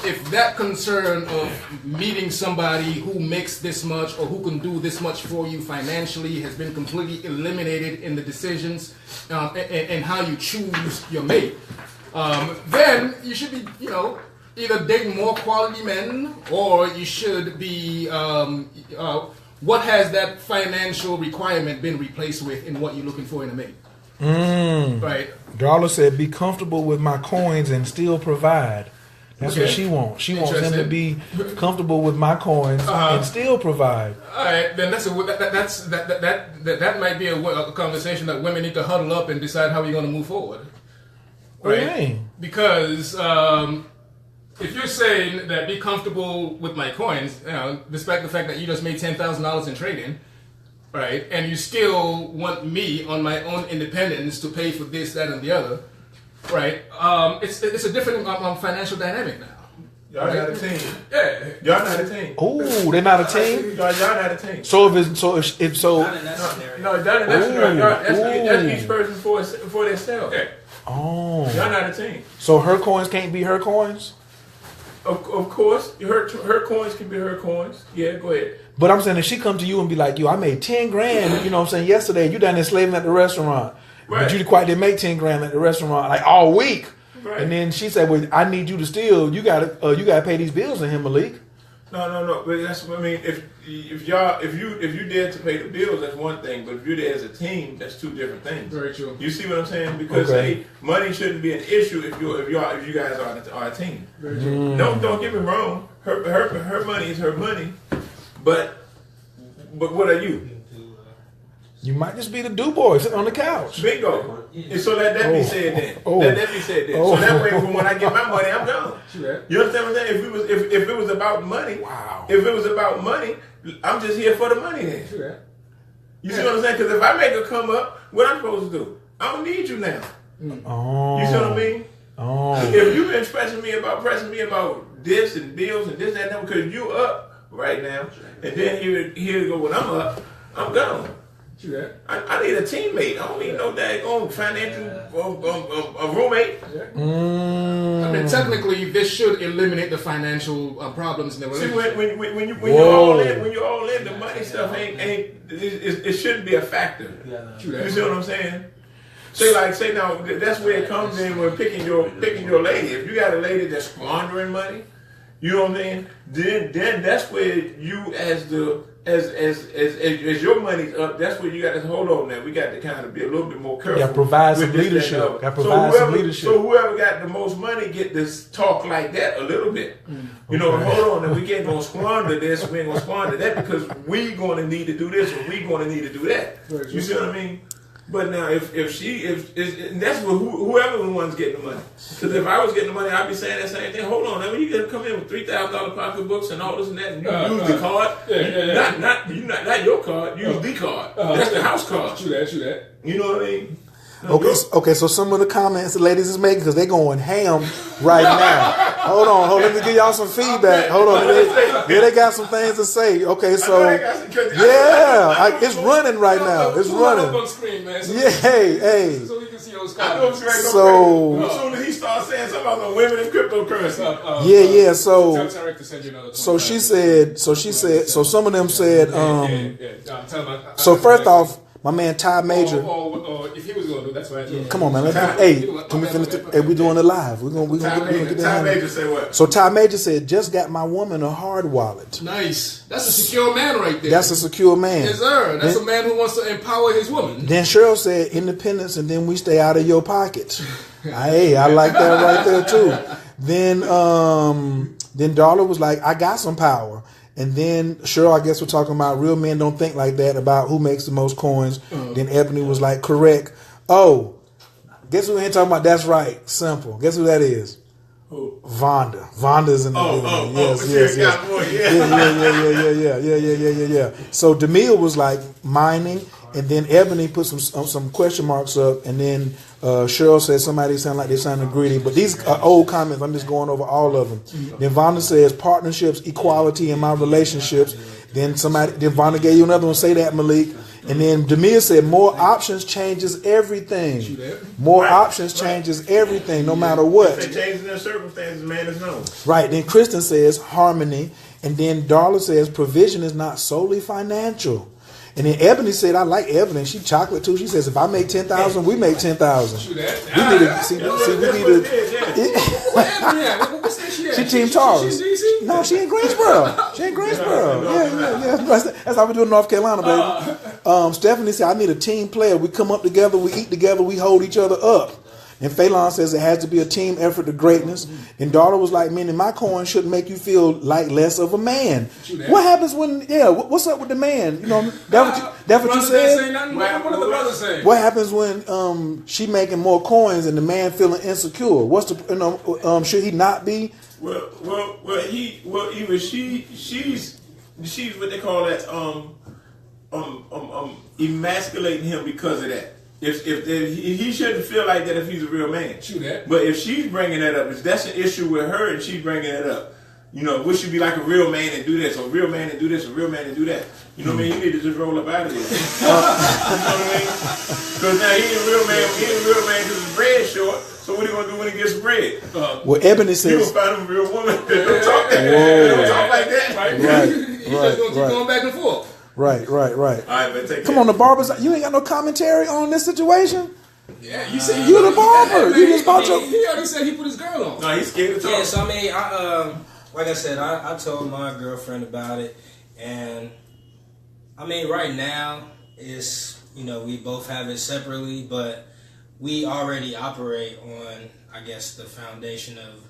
If that concern of meeting somebody who makes this much or who can do this much for you financially has been completely eliminated in the decisions and how you choose your mate, then you should be, either dating more quality men, or you should be. What has that financial requirement been replaced with in what you're looking for in a mate? Right. Darla said, "Be comfortable with my coins and still provide." That's what she wants. She wants him to be comfortable with my coins and still provide. All right, then that might be a conversation that women need to huddle up and decide how we're going to move forward. What do you mean? Because if you're saying that be comfortable with my coins, despite the fact that you just made $10,000 in trading, right, and you still want me on my own independence to pay for this, that, and the other, right? It's a different financial dynamic now. Y'all not a team. Yeah. Y'all not a team. Oh, they're not a team. Y'all not a team. So if so, Not in that scenario. No, that's each person for themselves. Okay. oh, Y'all not a team. so her coins can't be her coins. Of course, her coins can be her coins. Yeah, go ahead. But I'm saying if she come to you and be like, "Yo, I made 10 grand," you know what I'm saying, yesterday, you down there slaving at the restaurant, Right. but you didn't make 10 grand at the restaurant like all week. Right. And then she said, "Well, I need you to still, you gotta pay these bills in here, Malik." No. But that's what I mean. If you dare to pay the bills, that's one thing. But if you're there as a team, that's two different things. Very true. You see what I'm saying? Because Okay. money shouldn't be an issue if you guys are a team. Very true. Don't get me wrong. Her money is her money, but what are you? You might just be the do boy sitting on the couch. Bingo. And so let that be said then. Oh. Let that be said then. Oh. So that way, when I get my money, I'm gone. Sure. You understand what I'm saying? If it was about money, Wow. if it was about money, I'm just here for the money then. Sure. You see what I'm saying? Because if I make her come up, what I'm supposed to do? I don't need you now. Oh. You see what I mean? Oh. If you've been pressing me about this and bills and this and that, because you up right now, and then here go when I'm up, I'm gone. Sure. I need a teammate. I don't need no daggone financial a roommate. I mean, technically, this should eliminate the financial problems in the See, relationship. when you're all in, the money stuff it shouldn't be a factor. True You that. see what I'm saying? Say now that's where it comes in when picking your lady. If you got a lady that's squandering money, you know what I'm saying? Then that's where you as your money's up, that's where you got to hold on now. We got to kind of be a little bit more careful. Yeah, provide some with this, leadership. that, and the Gotta other. provide some leadership. So whoever got the most money get this talk like that a little bit. You know, hold on, and we ain't gonna squander this, we ain't gonna squander that because we gonna need to do this or we gonna need to do that. You see what I mean? But now, if that's whoever the one's getting the money. Because if I was getting the money, I'd be saying that same thing. Hold on, now when you come in with $3,000 pocketbooks and all this and that, and you use the card, not your card, use the card. That's the house card. True that. You know what I mean? Okay, so some of the comments the ladies is making, because they're going ham right now. Hold on, let me give y'all some feedback. Hold on, they got some things to say. Okay, so it's running right now. It's running. On screen, man, so Yeah, hey. so we can see those I know comments. it's So- as soon as he starts saying something about the women in cryptocurrency, Yeah. Tell So Tarek to send you another so she 25. said. So some of them said. Tell him So first off, my man Ty Major. or if he was going to do, that's fine. Come on, man. Hey, can we finish? Hey, we doing it live. We're gonna get that. Ty Major say what? So Ty Major said, "Just got my woman a hard wallet." Nice. That's a secure man right there. That's a secure man. Yes, sir. That's a man who wants to empower his woman. Then Cheryl said, "Independence, and then we stay out of your pockets." Hey, I like that right there too. Then Darla was like, "I got some power." And then Cheryl, I guess we're talking about real men don't think like that about who makes the most coins. Then Ebony was like, "Correct." Oh, guess who we ain't talking about? That's right. Simple. Guess who that is? Who? Vonda. Vonda's in the building. Yes. Yeah. So Demille was like mining And then Ebony put some question marks up, and then Cheryl said somebody sound like they sounded greedy. But these are old comments. I'm just going over all of them. Then Vonda says partnerships, equality in my relationships. Then Vonda gave you another one. Say that, Malik. And then Demir said more options changes everything. More options changes everything, no matter what. If they change their circumstances, man, it's known. Right. Then Kristen says harmony. And then Darla says provision is not solely financial. And then Ebony said, I like Ebony. She chocolate too. She says, if I make 10,000, we make 10,000. We need to see. We need to. She Team Taurus. No, she in Greensboro. She in Greensboro. Yeah. That's how we do in North Carolina, baby. Stephanie said, I need a team player. We come up together. We eat together. We hold each other up. And Phelan says it has to be a team effort to greatness. And Daughter was like, meaning my coin shouldn't make you feel like less of a man. What happens when, what's up with the man? You know, that's what you said? What happens when she making more coins and the man feeling insecure? What's the, should he not be? Even she's what they call that, emasculating him because of that. If he shouldn't feel like that if he's a real man. True that. But if she's bringing that up, if that's an issue with her and she's bringing it up, you know, we should be like a real man and do this, or a real man and do this, or a real man and do that. You know what I mean? You need to just roll up out of there. You know what I mean? Because now he ain't a real man. He ain't a real man because his bread short. So what are you going to do when he gets bread? Well, Ebony says... You will find a real woman that don't talk that. They don't talk like that. Right. He's just going to keep going back and forth. Right. All right, but take Come on, the barbers. You ain't got no commentary on this situation? Yeah, you said you the barber. You just bought your... He already said he put his girl on. No, he's scared to talk. Yeah, so I mean, like I said, I told my girlfriend about it, and I mean, right now it's, you know, we both have it separately, but we already operate on, I guess, the foundation of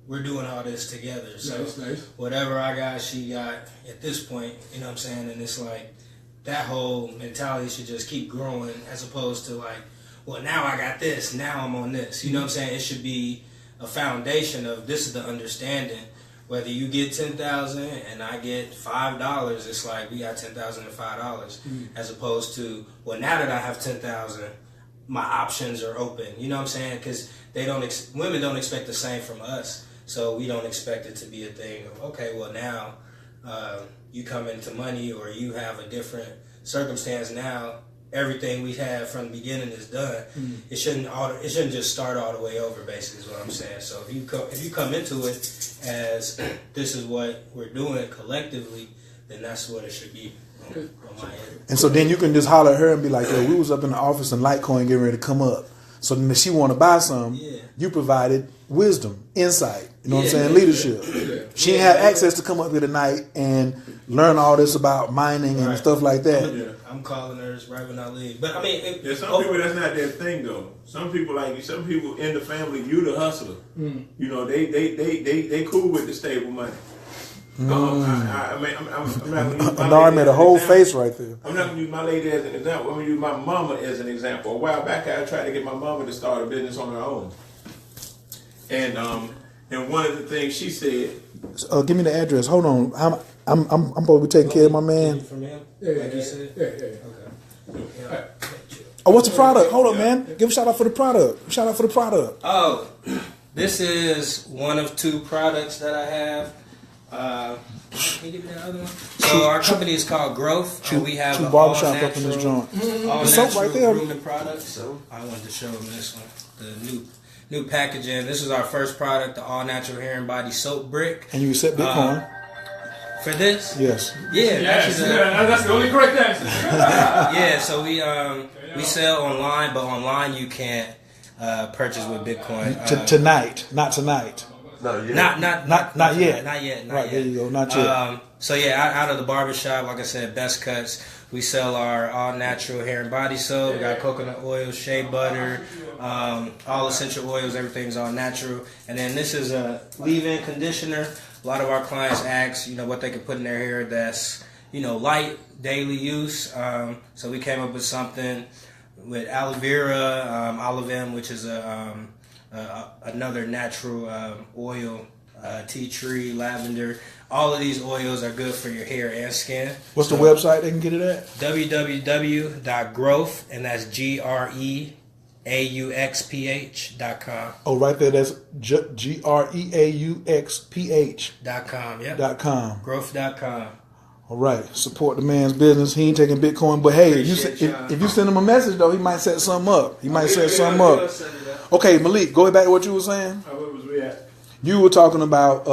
we're doing all this together. So nice. Whatever I got, she got at this point, you know what I'm saying? And it's like that whole mentality should just keep growing as opposed to like, well, now I got this, now I'm on this. You know what I'm saying? It should be a foundation of this is the understanding. Whether you get 10,000 and I get $5, it's like we got 10,000 and $5, as opposed to, well, now that I have 10,000, my options are open. You know what I'm saying? Because women don't expect the same from us. So we don't expect it to be a thing of, okay, well now you come into money or you have a different circumstance now. Everything we had from the beginning is done. It shouldn't just start all the way over. Basically, is what I'm saying. So if you come into it as this is what we're doing collectively, then that's what it should be on my end. And so then you can just holler at her and be like, yo, we was up in the office and Litecoin getting ready to come up. So then if she want to buy some, you provided wisdom, insight, you know what I'm saying, leadership. She didn't have access to come up here tonight and learn all this about mining and stuff like that. I'm calling her right when I leave. But I mean, there's some people that's not their thing though. Some people in the family, you the hustler. You know, they cool with the stable money. I'm not going to use my Nara made a whole face right there. I'm not going to use my lady as an example. I'm going to use my mama as an example. A while back, I tried to get my mama to start a business on her own. And one of the things she said... give me the address. Hold on. I'm supposed to be taking care of my man. From him? Yeah. Okay. Oh, what's the product? Hold up, man. Give a shout out for the product. Oh, this is one of two products that I have. Can you give me that other one? So our company is called Growth. We have two barbershop up in this joint. All The soap natural right there. grooming products. So I wanted to show them this one, the new packaging. This is our first product, the all natural hair and body soap brick. And you accept Bitcoin? For this? Yes. Yeah. That's the only correct answer. Yeah. So we sell online, but online you can't purchase with Bitcoin. Tonight, not tonight. Not yet. Not yet. Right, there you go. Not yet. So yeah, out of the barbershop, like I said, Best Cuts. We sell our all natural hair and body soap. We got coconut oil, shea butter, all essential oils. Everything's all natural. And then this is a leave-in conditioner. A lot of our clients ask, what they can put in their hair that's, light daily use. So we came up with something with aloe vera, olive M, which is another natural oil tea tree, lavender. All of these oils are good for your hair and skin. What's the website they can get it at? www.growth, and that's GREAUXPH.com. Oh, right there. That's GREAUXPH.com. Yep. .com. Growth.com. All right. Support the man's business. He ain't taking Bitcoin, but hey, if you send him a message though, he might set something up. Okay, Malik, go back to what you were saying. Where was we at? You were talking about,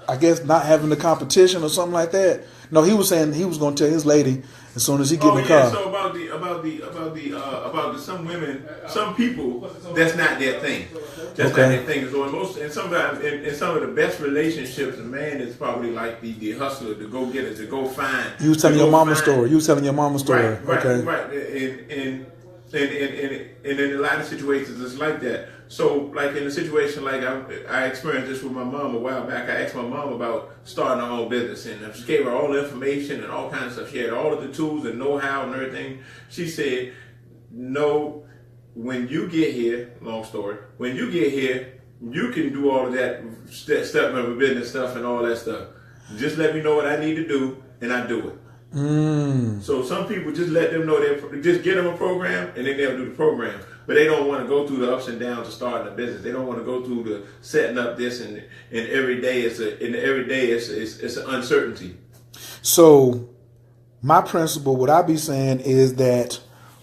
I guess, not having the competition or something like that. No, he was saying he was going to tell his lady as soon as he get in the car. So about some women, some people, that's not their thing. That's not their thing. So and sometimes in some of the best relationships, a man is probably like the hustler, the go getter, to go find. You was telling your mama's story. Right. Okay. Right. And in a lot of situations, it's like that. So, like in a situation like I experienced this with my mom a while back. I asked my mom about starting her own business, and I just gave her all the information and all kinds of stuff. She had all of the tools and know-how and everything. She said, "No, when you get here, long story. When you get here, you can do all of that stuff of a business stuff and all that stuff. Just let me know what I need to do, and I do it." So some people just let them know just get them a program and then they'll do the program, but they don't want to go through the ups and downs of starting a business. They don't want to go through the setting up this and every day it's an uncertainty. So my principle, what I be saying is that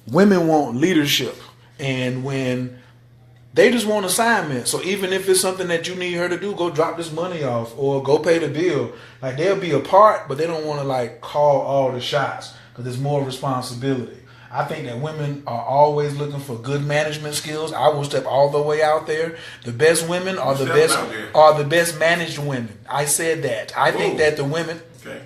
women want leadership, and when they just want assignment. So even if it's something that you need her to do, go drop this money off or go pay the bill. Like, they'll be a part, but they don't want to like call all the shots because there's more responsibility. I think that women are always looking for good management skills. I will step all the way out there. The best women are the best managed women. I said that. I think that the women. Okay.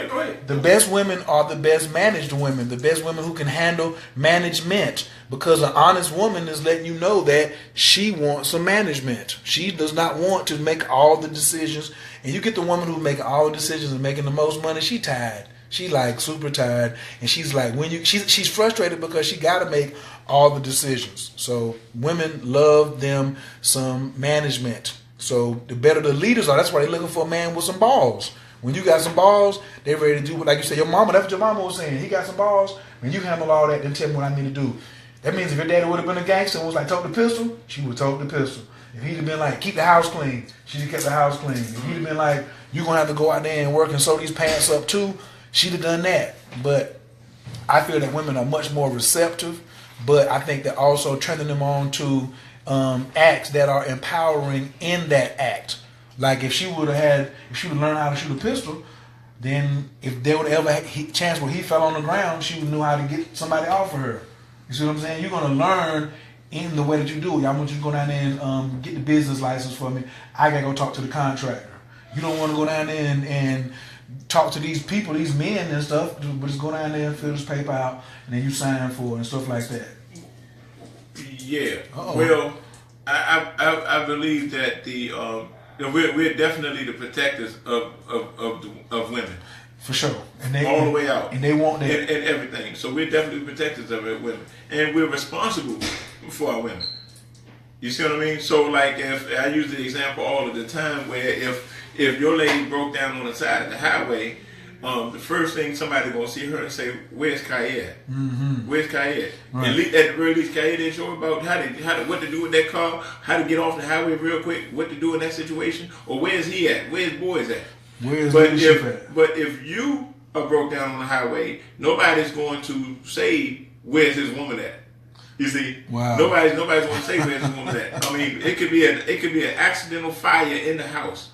Go ahead. The best women are the best managed women. The best women who can handle management. Because an honest woman is letting you know that she wants some management. She does not want to make all the decisions. And you get the woman who's making all the decisions and making the most money, she tired. She like super tired. And she's like, she's frustrated because she got to make all the decisions. So women love them some management. So the better the leaders are, that's why they're looking for a man with some balls. When you got some balls, they're ready to do what, like you said, your mama, that's what your mama was saying. He got some balls. When you handle all that, then tell me what I need to do. That means if your daddy would have been a gangster and was like, tote the pistol, she would tote the pistol. If he'd have been like, keep the house clean, she'd have kept the house clean. If he'd have been like, you're going to have to go out there and work and sew these pants up too, she'd have done that. But I feel that women are much more receptive, but I think that also turning them on to acts that are empowering in that act. Like if she would learn how to shoot a pistol, then if there would ever a chance where he fell on the ground, she would know how to get somebody off of her. You see what I'm saying? You're going to learn in the way that you do it. I want you to go down there and get the business license for me. I got to go talk to the contractor. You don't want to go down there and talk to these people, these men and stuff, but just go down there and fill this paper out and then you sign for it and stuff like that. Yeah. Uh-oh. Well, I believe that we're definitely the protectors of women. For sure. And all the way out. And they want that. And everything. So we're definitely protectors of women. And we're responsible for our women. You see what I mean? So like if I use the example all of the time where if your lady broke down on the side of the highway, the first thing somebody gonna see her and say, "Where's Kayed? Mm-hmm. Where's Kayed?" Right. At the very least, Kayed didn't show about what to do with that car, how to get off the highway real quick, what to do in that situation, or where's he at? Where's boys at? But if you are broke down on the highway, nobody's going to say, "Where's his woman at?" You see, wow. Nobody's going to say, "Where's his woman at?" I mean, it could be an accidental fire in the house,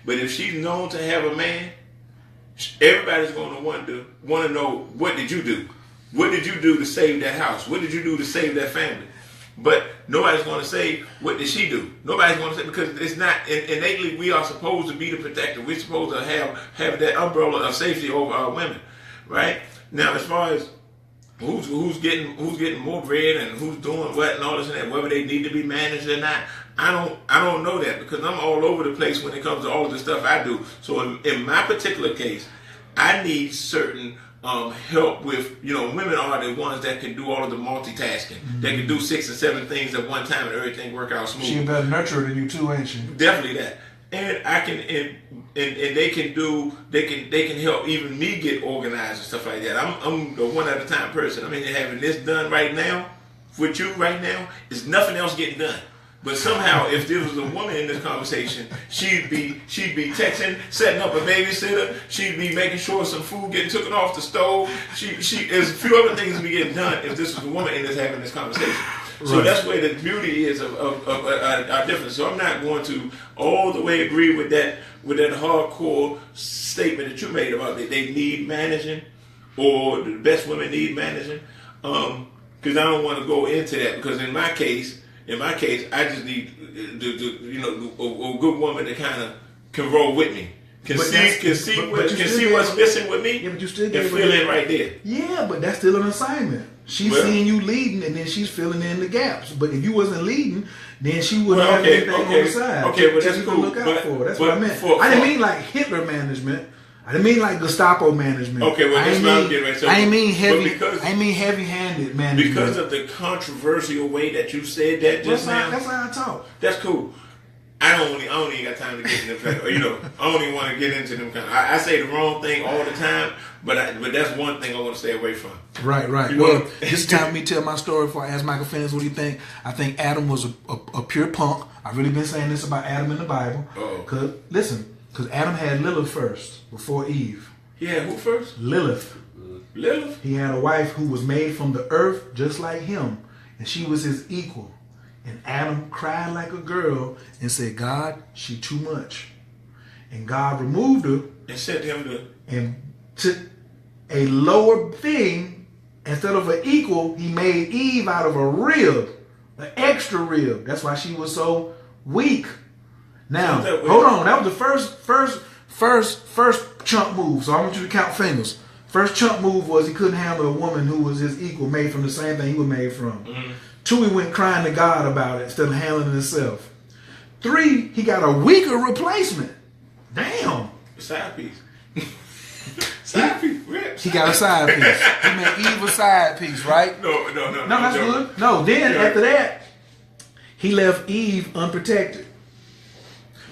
but if she's known to have a man, everybody's going to want to know, what did you do? What did you do to save that house? What did you do to save that family? But nobody's going to say, what did she do? Nobody's going to say, because it's not, innately we are supposed to be the protector. We're supposed to have that umbrella of safety over our women, right? Now, as far as who's getting more bread and who's doing what and all this and that, whether they need to be managed or not, I don't know that, because I'm all over the place when it comes to all of the stuff I do. So in my particular case, I need certain help with, women are the ones that can do all of the multitasking. Mm-hmm. They can do 6 or 7 things at one time and everything work out smooth. She a better nurturer than you too, ain't she? Definitely that. and I can and they can help even me get organized and stuff like that. I'm the one at a time person. I mean, having this done right now with you right now is nothing else getting done. But somehow, if there was a woman in this conversation, she'd be texting, setting up a babysitter. She'd be making sure some food getting taken off the stove. There's a few other things to be getting done if this was a woman in this having this conversation. So that's where the beauty is of our difference. So I'm not going to all the way agree with that hardcore statement that you made about that they need managing or the best women need managing. Because I don't want to go into that because in my case, I just need a good woman that kind of can roll with me, can see what's missing with me, but you still and fill in right there. Yeah, but that's still an assignment. She's seeing you leading, and then she's filling in the gaps. But if you wasn't leading, then she wouldn't have anything on the side. Okay, but that's cool. Look out for. That's what I meant. I didn't mean like Hitler management. I didn't mean like Gestapo management. Okay, well that's what I'm getting right. So, I mean heavy-handed management. Because of the controversial way that you said that just now. That's how I talk. That's cool. I don't even got time to get into them. I don't even want to get into them. I say the wrong thing all the time, but that's one thing I want to stay away from. Right. Well, this is time for me to tell my story before I ask Michael Phoenix what do you think. I think Adam was a pure punk. I've really been saying this about Adam in the Bible. Because Adam had Lilith first, before Eve. He had who first? Lilith. He had a wife who was made from the earth just like him, and she was his equal. And Adam cried like a girl and said, God, she too much. And God removed her and set him to and took a lower thing. Instead of an equal, he made Eve out of a rib, an extra rib. That's why she was so weak. Now, hold on. That was the first chump move. So I want you to count fingers. First chump move was he couldn't handle a woman who was his equal, made from the same thing he was made from. Mm-hmm. 2, he went crying to God about it instead of handling it himself. 3, he got a weaker replacement. Damn. Side piece. Side piece. He got a side piece. He made Eve a side piece, right? No, that's good. No, then after that, he left Eve unprotected.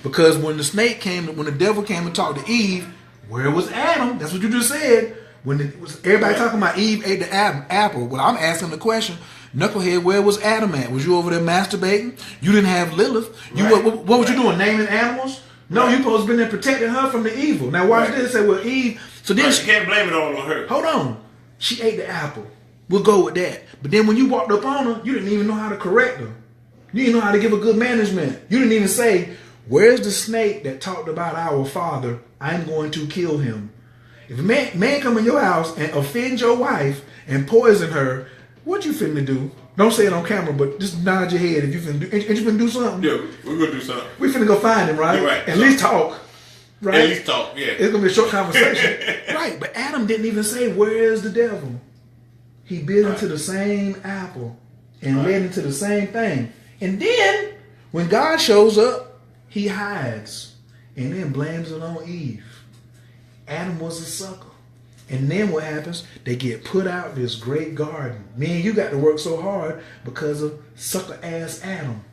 Because when the devil came and talked to Eve, where was Adam? That's what you just said. Everybody talking about Eve ate the apple. Well, I'm asking the question, Knucklehead, where was Adam at? Was you over there masturbating? You didn't have Lilith. What was you doing, naming animals? No, you supposed to be there protecting her from the evil. Now watch this. Say, well, Eve. So then she can't blame it all on her. Hold on. She ate the apple. We'll go with that. But then when you walked up on her, you didn't even know how to correct her. You didn't know how to give a good management. You didn't even say, where's the snake that talked about our father? I'm going to kill him. If a man come in your house and offend your wife and poison her, what you finna do? Don't say it on camera, but just nod your head if you finna do. Ain't you finna do something? Yeah, we're gonna do something. We finna go find him, right? Right. At least talk. Right? At least talk, yeah. It's gonna be a short conversation. Right, but Adam didn't even say, where's the devil? He bit into the same apple and led into the same thing. And then, when God shows up, he hides and then blames it on Eve. Adam was a sucker. And then what happens? They get put out this great garden. Me and you got to work so hard because of sucker ass Adam.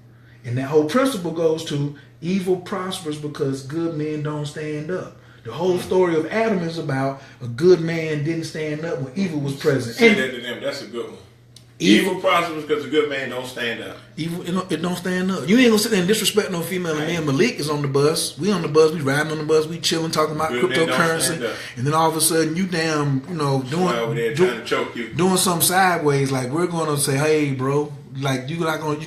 And that whole principle goes to evil prospers because good men don't stand up. The whole story of Adam is about a good man didn't stand up when evil was present. Say that to them. That's a good one. Evil prospers because a good man don't stand up. Evil, it don't stand up. You ain't gonna sit there and disrespect no female. And me and Malik is on the bus. We on the bus. We riding on the bus. We chilling, talking about good cryptocurrency. And then all of a sudden, you damn, trying to choke you, doing something sideways. Like we're gonna say, hey, bro, like you not gonna.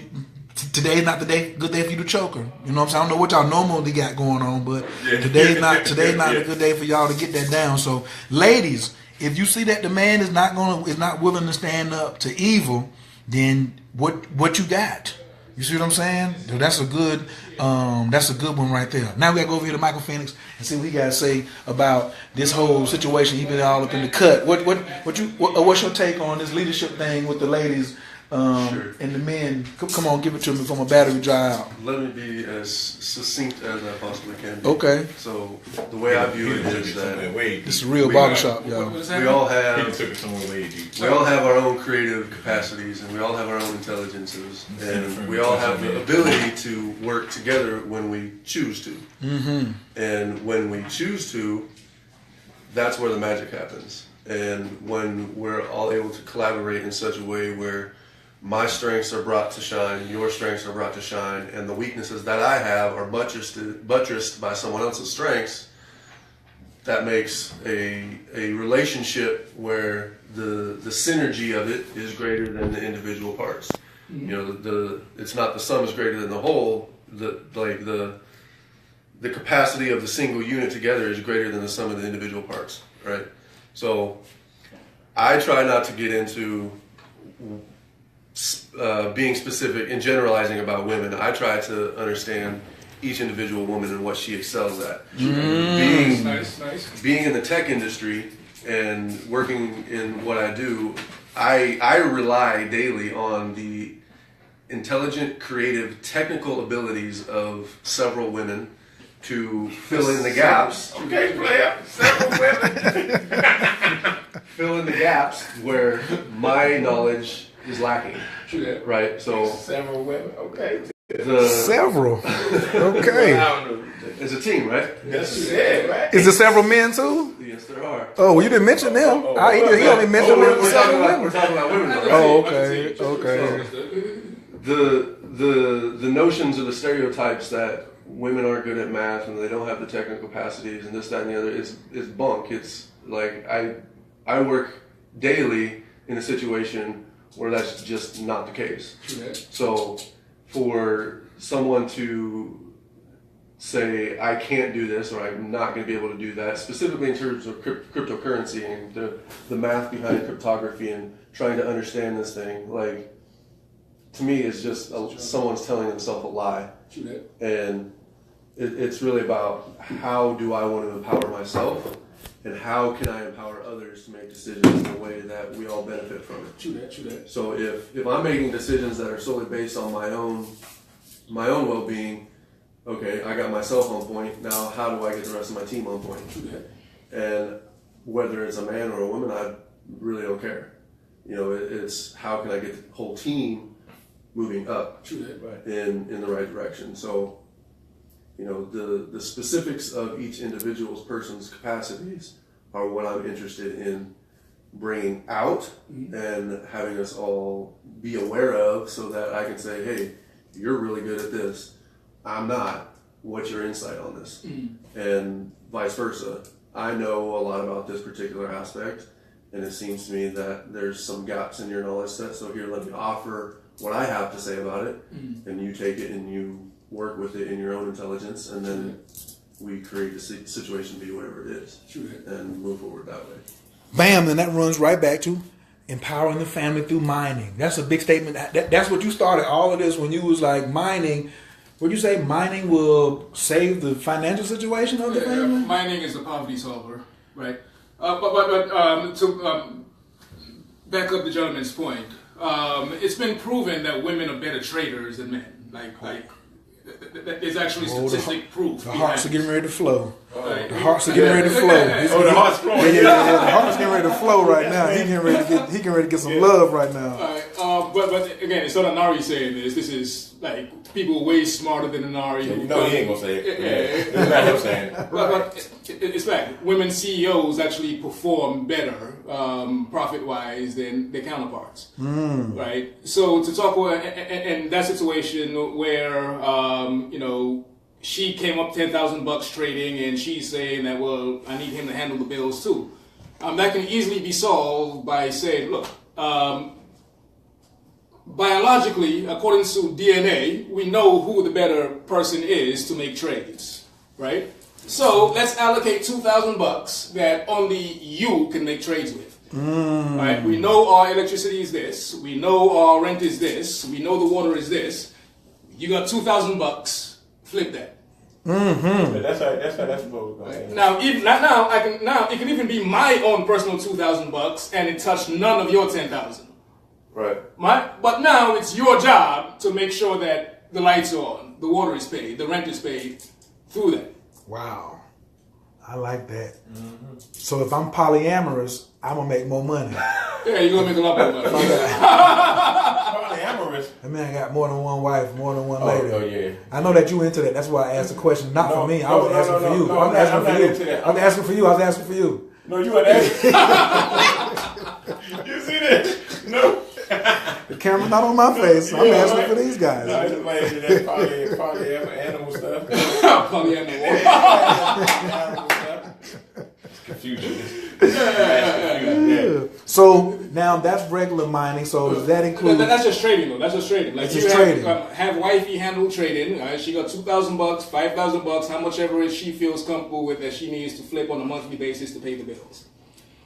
Today's not the day, good day for you to choke her. You know what I'm saying? I don't know what y'all normally got going on, but today's not a good day for y'all to get that down. So, ladies, if you see that the man is not willing to stand up to evil, then what you got? You see what I'm saying? That's a good one right there. Now we gotta go over here to Michael Phoenix and see what he got to say about this whole situation. He been all up in the cut. What's your take on this leadership thing with the ladies Sure. And the men, come on, give it to me before my battery dry out. Let me be as succinct as I possibly can be. Okay. So the way I view it is that This is a real barbershop, y'all. we all have took it somewhere way deep. we all have our own creative capacities, and we all have our own intelligences, and we all have the ability to work together when we choose to. Mm-hmm. And when we choose to, that's where the magic happens. And when we're all able to collaborate in such a way where my strengths are brought to shine, your strengths are brought to shine, and the weaknesses that I have are buttressed by someone else's strengths, that makes a relationship where the synergy of it is greater than the individual parts. You know, it's not the sum is greater than the whole. The capacity of the single unit together is greater than the sum of the individual parts, right? So I try not to get into being specific and generalizing about women. I try to understand each individual woman and what she excels at. Being in the tech industry and working in what I do, I rely daily on the intelligent, creative, technical abilities of several women to fill in the gaps. Okay, player. Several women. Fill in the gaps where my knowledge is lacking. True that. Right? So Several women. Okay. Several. Okay. I don't know. it's a team, right? That's it, right? Is there several men too? Yes, there are. Oh, well, you didn't mention them. He only mentioned We're several women. we're talking about women, though, right? Oh, okay. The notions or the stereotypes that women aren't good at math and they don't have the technical capacities and this, that, and the other is bunk. It's like I work daily in a situation where that's just not the case. So for someone to say I can't do this or I'm not going to be able to do that, specifically in terms of cryptocurrency and the math behind cryptography and trying to understand this thing, like, to me, it's just someone's telling themselves a lie. And it's really about how do I want to empower myself and how can I empower others to make decisions in a way that we all benefit from it. So if I'm making decisions that are solely based on my own well-being, okay, I got myself on point. Now, how do I get the rest of my team on point? And whether it's a man or a woman, I really don't care. You know, it's how can I get the whole team moving up in the right direction. So, you know, the specifics of each individual's person's capacities are what I'm interested in bringing out and having us all be aware of so that I can say, hey, you're really good at this. I'm not. What's your insight on this? And vice versa. I know a lot about this particular aspect, and it seems to me that there's some gaps in your knowledge set. So here, let me offer what I have to say about it, and you take it and you work with it in your own intelligence, and then we create the situation to be whatever it is, and move forward that way. Bam, and that runs right back to empowering the family through mining. That's a big statement. That's what you started all of this when you was like mining. Would you say mining will save the financial situation of the family? Mining is the poverty solver, right? But to back up the gentleman's point, it's been proven that women are better traders than men. There's actually statistic proof. The hearts are getting ready to flow. Right. The hearts are getting ready to flow. The heart's flowing. The heart's getting ready to flow right now. He getting ready to get some love right now. But again, it's not Nari saying this. This is like people way smarter than Nari. No, he ain't gonna say it. It's not him saying it. But it's like women CEOs actually perform better profit-wise than their counterparts, right? So to talk about in that situation where she came up $10,000 trading, and she's saying that, well, I need him to handle the bills too. That can easily be solved by saying, look, biologically, according to DNA, we know who the better person is to make trades, right? So let's allocate $2,000 that only you can make trades with. Right? We know our electricity is this. We know our rent is this. We know the water is this. You got $2,000. Flip that. That's how that's supposed to go. Now, it can even be my own personal $2,000, and it touched none of your $10,000. Right. But now it's your job to make sure that the lights are on, the water is paid, the rent is paid through that. Wow. I like that. Mm-hmm. So if I'm polyamorous, I'm going to make more money. Yeah, you're going to make a lot more money. Polyamorous. I mean, I got more than one wife, more than one lady. Oh, yeah. I know that you into that. That's why I asked the question. Not for me. I was asking for you. No, I was asking for you. into that. I was asking for you. I was asking for you. No, you are asking. You see this? No. The camera's not on my face. So I'm asking for these guys. No, it's like that polyamorous stuff. Polyamorous. Confusion. So now that's regular mining. So does that include? That's just trading, though. That's just trading. Like That's you just trading. Have wifey handle trading. She got $2,000, $5,000, how much ever she feels comfortable with that she needs to flip on a monthly basis to pay the bills.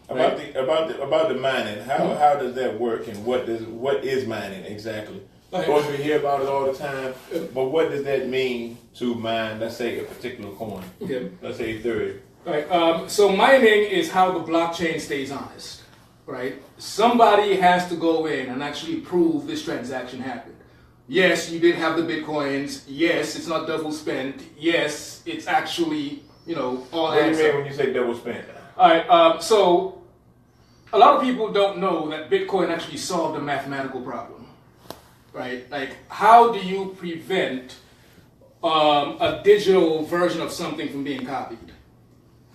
About the mining, how does that work, and what is mining exactly? Of course, we hear about it all the time, but what does that mean to mine? Let's say a particular coin. Okay. Let's say Ethereum. Right. So mining is how the blockchain stays honest. Right. Somebody has to go in and actually prove this transaction happened. Yes, you did have the bitcoins. Yes, it's not double spent. Yes, it's actually all. What do you mean when you say double spent? All right. So a lot of people don't know that Bitcoin actually solved a mathematical problem, right? Like, how do you prevent a digital version of something from being copied?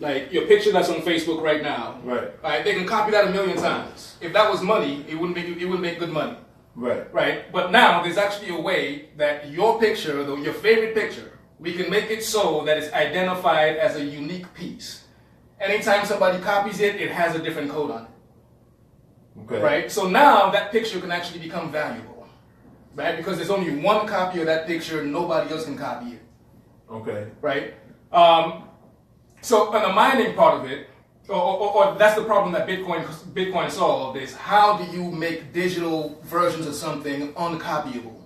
Like your picture that's on Facebook right now, Right. Right? They can copy that 1,000,000 times. If that was money, it wouldn't make good money, Right. right? But now there's actually a way that your picture, your favorite picture, we can make it so that it's identified as a unique piece. Anytime somebody copies it, it has a different code on it. Okay. Right? So now that picture can actually become valuable. Right? Because there's only one copy of that picture, nobody else can copy it. Okay. Right? So on the mining part of it, or that's the problem that Bitcoin solved, is how do you make digital versions of something uncopyable?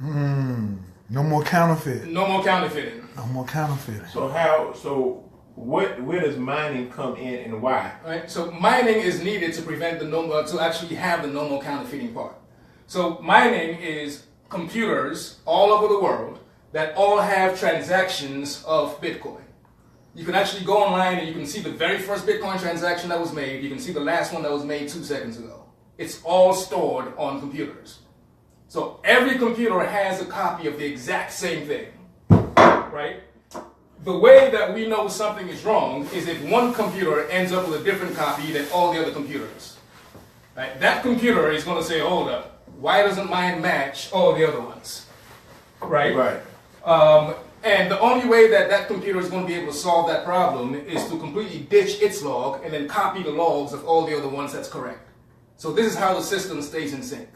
No more counterfeit. No more counterfeiting. No more counterfeiting. Where does mining come in and why? Right? So mining is needed to prevent to actually have the normal counterfeiting part. So mining is computers all over the world that all have transactions of Bitcoin. You can actually go online and you can see the very first Bitcoin transaction that was made. You can see the last one that was made 2 seconds ago. It's all stored on computers. So every computer has a copy of the exact same thing, right? The way that we know something is wrong is if one computer ends up with a different copy than all the other computers. Right? That computer is going to say, hold up, why doesn't mine match all the other ones? Right? Right. And the only way that computer is going to be able to solve that problem is to completely ditch its log and then copy the logs of all the other ones that's correct. So this is how the system stays in sync.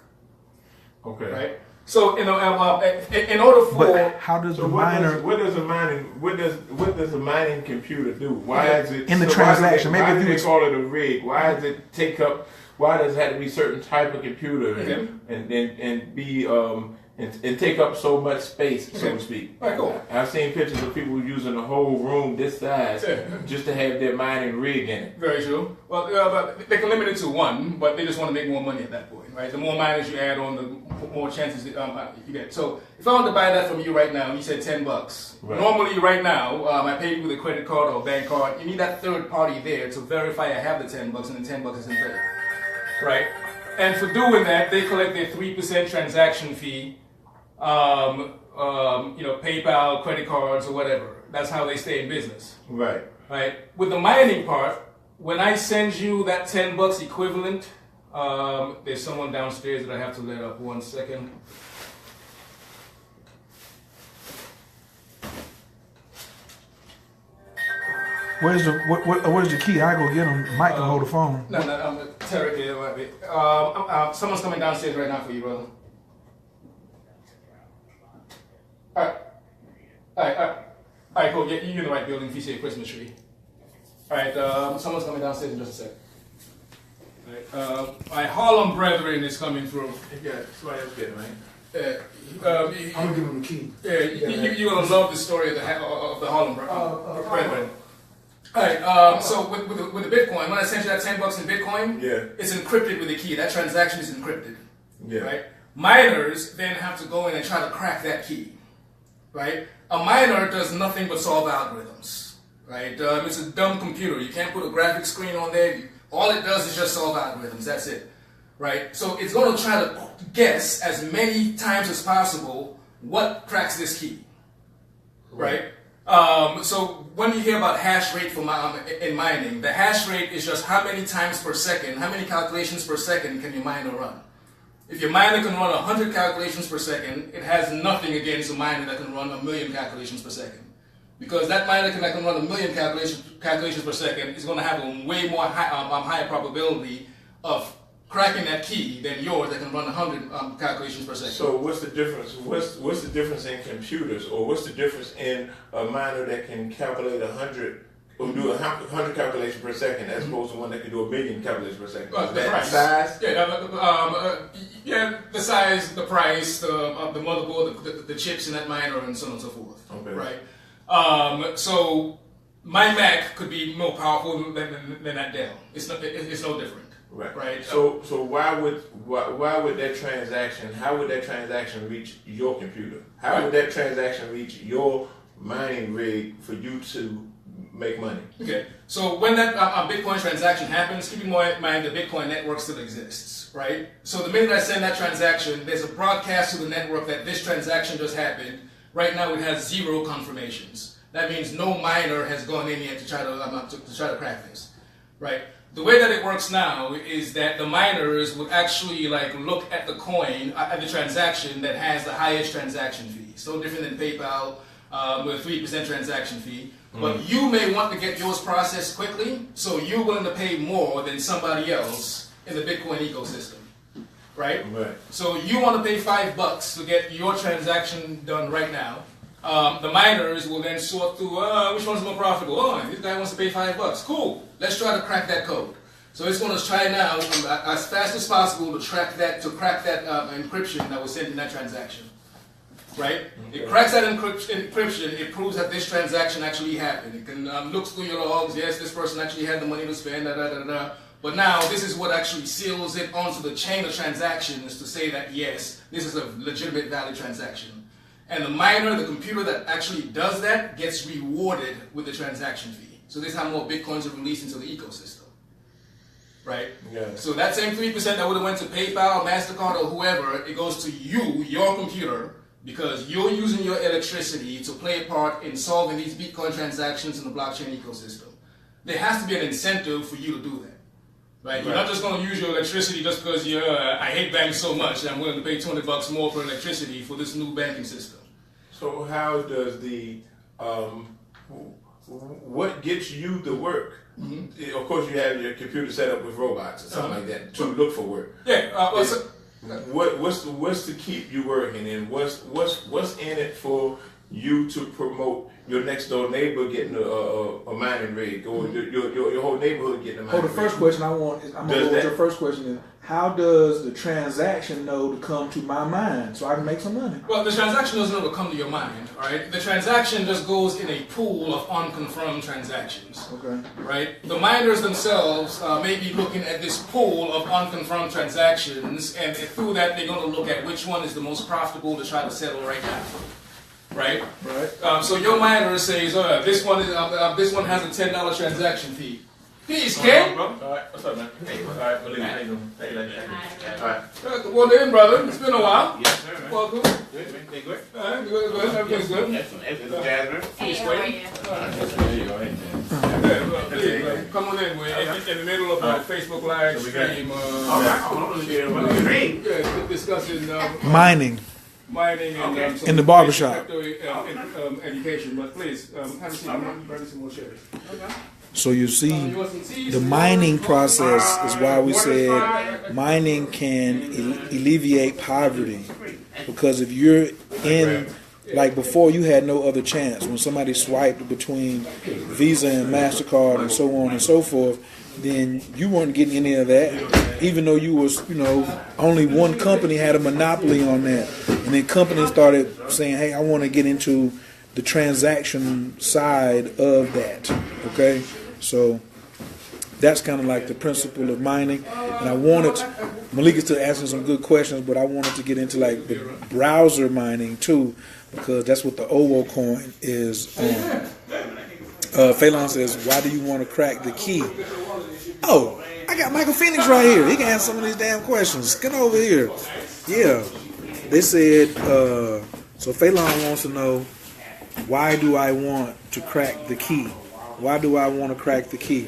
Okay. Right? So in order for But how does the miner what does a mining computer do? Why is it in the transaction? Why Maybe do if they you call it a rig? Why does it take up? Why does it have to be certain type of computer and be and take up so much space, so to speak? All right, cool. I've seen pictures of people using a whole room this size just to have their mining rig in it. Very true. Well, but they can limit it to one, but they just want to make more money at that point, right? The more miners you add on, the more chances you get. So if I wanted to buy that from you right now, you said $10. Right. Normally, right now, I pay you with a credit card or a bank card. You need that third party there to verify I have the $10, and the $10 is in play, right? And for doing that, they collect their 3% transaction fee. PayPal, credit cards, or whatever. That's how they stay in business. Right. Right. With the mining part, when I send you that $10 equivalent, there's someone downstairs that I have to let up. 1 second. where's the key? I go get him. Mike can hold the phone. No, I'm Tarek here. Someone's coming downstairs right now for you, brother. All right, cool. Yeah, you're in the right building if you see a Christmas tree. All right, someone's coming downstairs in just a sec. All right, my Harlem brethren is coming through. Yeah, somebody else getting right. I'm gonna give him the key. Yeah, you're gonna love the story of the Harlem brethren. All right. So with the Bitcoin, when I sent you that $10 in Bitcoin, Yeah. it's encrypted with a key. That transaction is encrypted. Yeah. Right. Miners then have to go in and try to crack that key. Right. A miner does nothing but solve algorithms. Right. It's a dumb computer. You can't put a graphics screen on there. All it does is just solve algorithms. That's it. Right. So it's going to try to guess as many times as possible what cracks this key. Right. So when you hear about hash rate for in mining, the hash rate is just how many times per second, how many calculations per second can your miner run. If your miner can run 100 calculations per second, it has nothing against a miner that can run 1,000,000 calculations per second. Because that miner that can run 1,000,000 calculations per second is going to have a way more higher probability of cracking that key than yours that can run 100 calculations per second. So what's the difference? What's the difference in computers, or what's the difference in a miner that can calculate 100 or do 100 calculations per second as opposed to one that can do 1,000,000 calculations per second? The That price. size? Yeah, the size, the price, the motherboard, the chips in that miner, and so on and so forth. Okay. Right. So my Mac could be more powerful than that Dell. It's no different. Right. Right. So why would that transaction? How would that transaction reach your computer? How would that transaction reach your mining rig for you to make money? Okay. So when that Bitcoin transaction happens, keep in mind the Bitcoin network still exists, right? So the minute I send that transaction, there's a broadcast to the network that this transaction just happened. Right now, it has 0 confirmations. That means no miner has gone in yet to try to crack this, right? The way that it works now is that the miners would actually look at the coin, at the transaction that has the highest transaction fee. It's no different than PayPal with a 3% transaction fee. But you may want to get yours processed quickly, so you're willing to pay more than somebody else in the Bitcoin ecosystem, right? Right. So you want to pay $5 to get your transaction done right now. The miners will then sort through which one's more profitable. Oh, this guy wants to pay $5. Cool. Let's try to crack that code. So it's going to try now as fast as possible to crack that encryption that was sent in that transaction. Right? Okay. It cracks that encryption. It proves that this transaction actually happened. It can look through your logs. Yes, this person actually had the money to spend. But now this is what actually seals it onto the chain of transactions to say that yes, this is a legitimate valid transaction. And the miner, the computer that actually does that, gets rewarded with the transaction fee. So this is how more Bitcoins are released into the ecosystem. Right? Yeah. So that same 3% that would have went to PayPal, MasterCard, or whoever, it goes to you, your computer, because you're using your electricity to play a part in solving these Bitcoin transactions in the blockchain ecosystem. There has to be an incentive for you to do that. Right? You're not just going to use your electricity just because I hate banks so much that I'm willing to pay $20 more for electricity for this new banking system. So how does what gets you the work? Mm-hmm. Of course, you have your computer set up with robots or something like that to look for work. Yeah. What's to keep you working, and what's in it for you to promote your next door neighbor getting a mining rig, or your whole neighborhood getting a mining rig? The first question I'm going to go with your first question is, how does the transaction know to come to my mind so I can make some money? Well, the transaction doesn't know to come to your mind, all right? The transaction just goes in a pool of unconfirmed transactions. Okay. Right? The miners themselves may be looking at this pool of unconfirmed transactions, and through that they're going to look at which one is the most profitable to try to settle right now. Right? Right. So your miner says, this one has a $10 transaction fee. Peace, King. All right, what's up, man? Hey, all right, how you doing? Hey, all right. Well then, brother, it's been a while. Yes, sir. Man. Welcome. Good, man. Hey, good. All right, good. Everything's good. Excellent. Jasmine. Hey, how are you? There you go. Hey, Please, come on in. We're in the middle of a Facebook Live stream. all right. I'm going to get a drink. Yeah, discussing Mining. and In the barbershop. education. But please, have a seat. I'm going to bring some more shares. Okay. So you see, the mining process is why we said mining can alleviate poverty. Because if you're in, like before, you had no other chance. When somebody swiped between Visa and MasterCard and so on and so forth, then you weren't getting any of that, even though you was, only one company had a monopoly on that. And then companies started saying, hey, I want to get into the transaction side of that, Okay, so that's kind of like the principle of mining. And I wanted, Malik is still asking some good questions, but I wanted to get into like the browser mining too, because that's what the OWO coin is on. Phelan says, why do you want to crack the key? Oh, I got Michael Phoenix right here. He can answer some of these damn questions. Get over here. Yeah. They said, so Phelan wants to know, why do I want to crack the key? Why do I want to crack the key?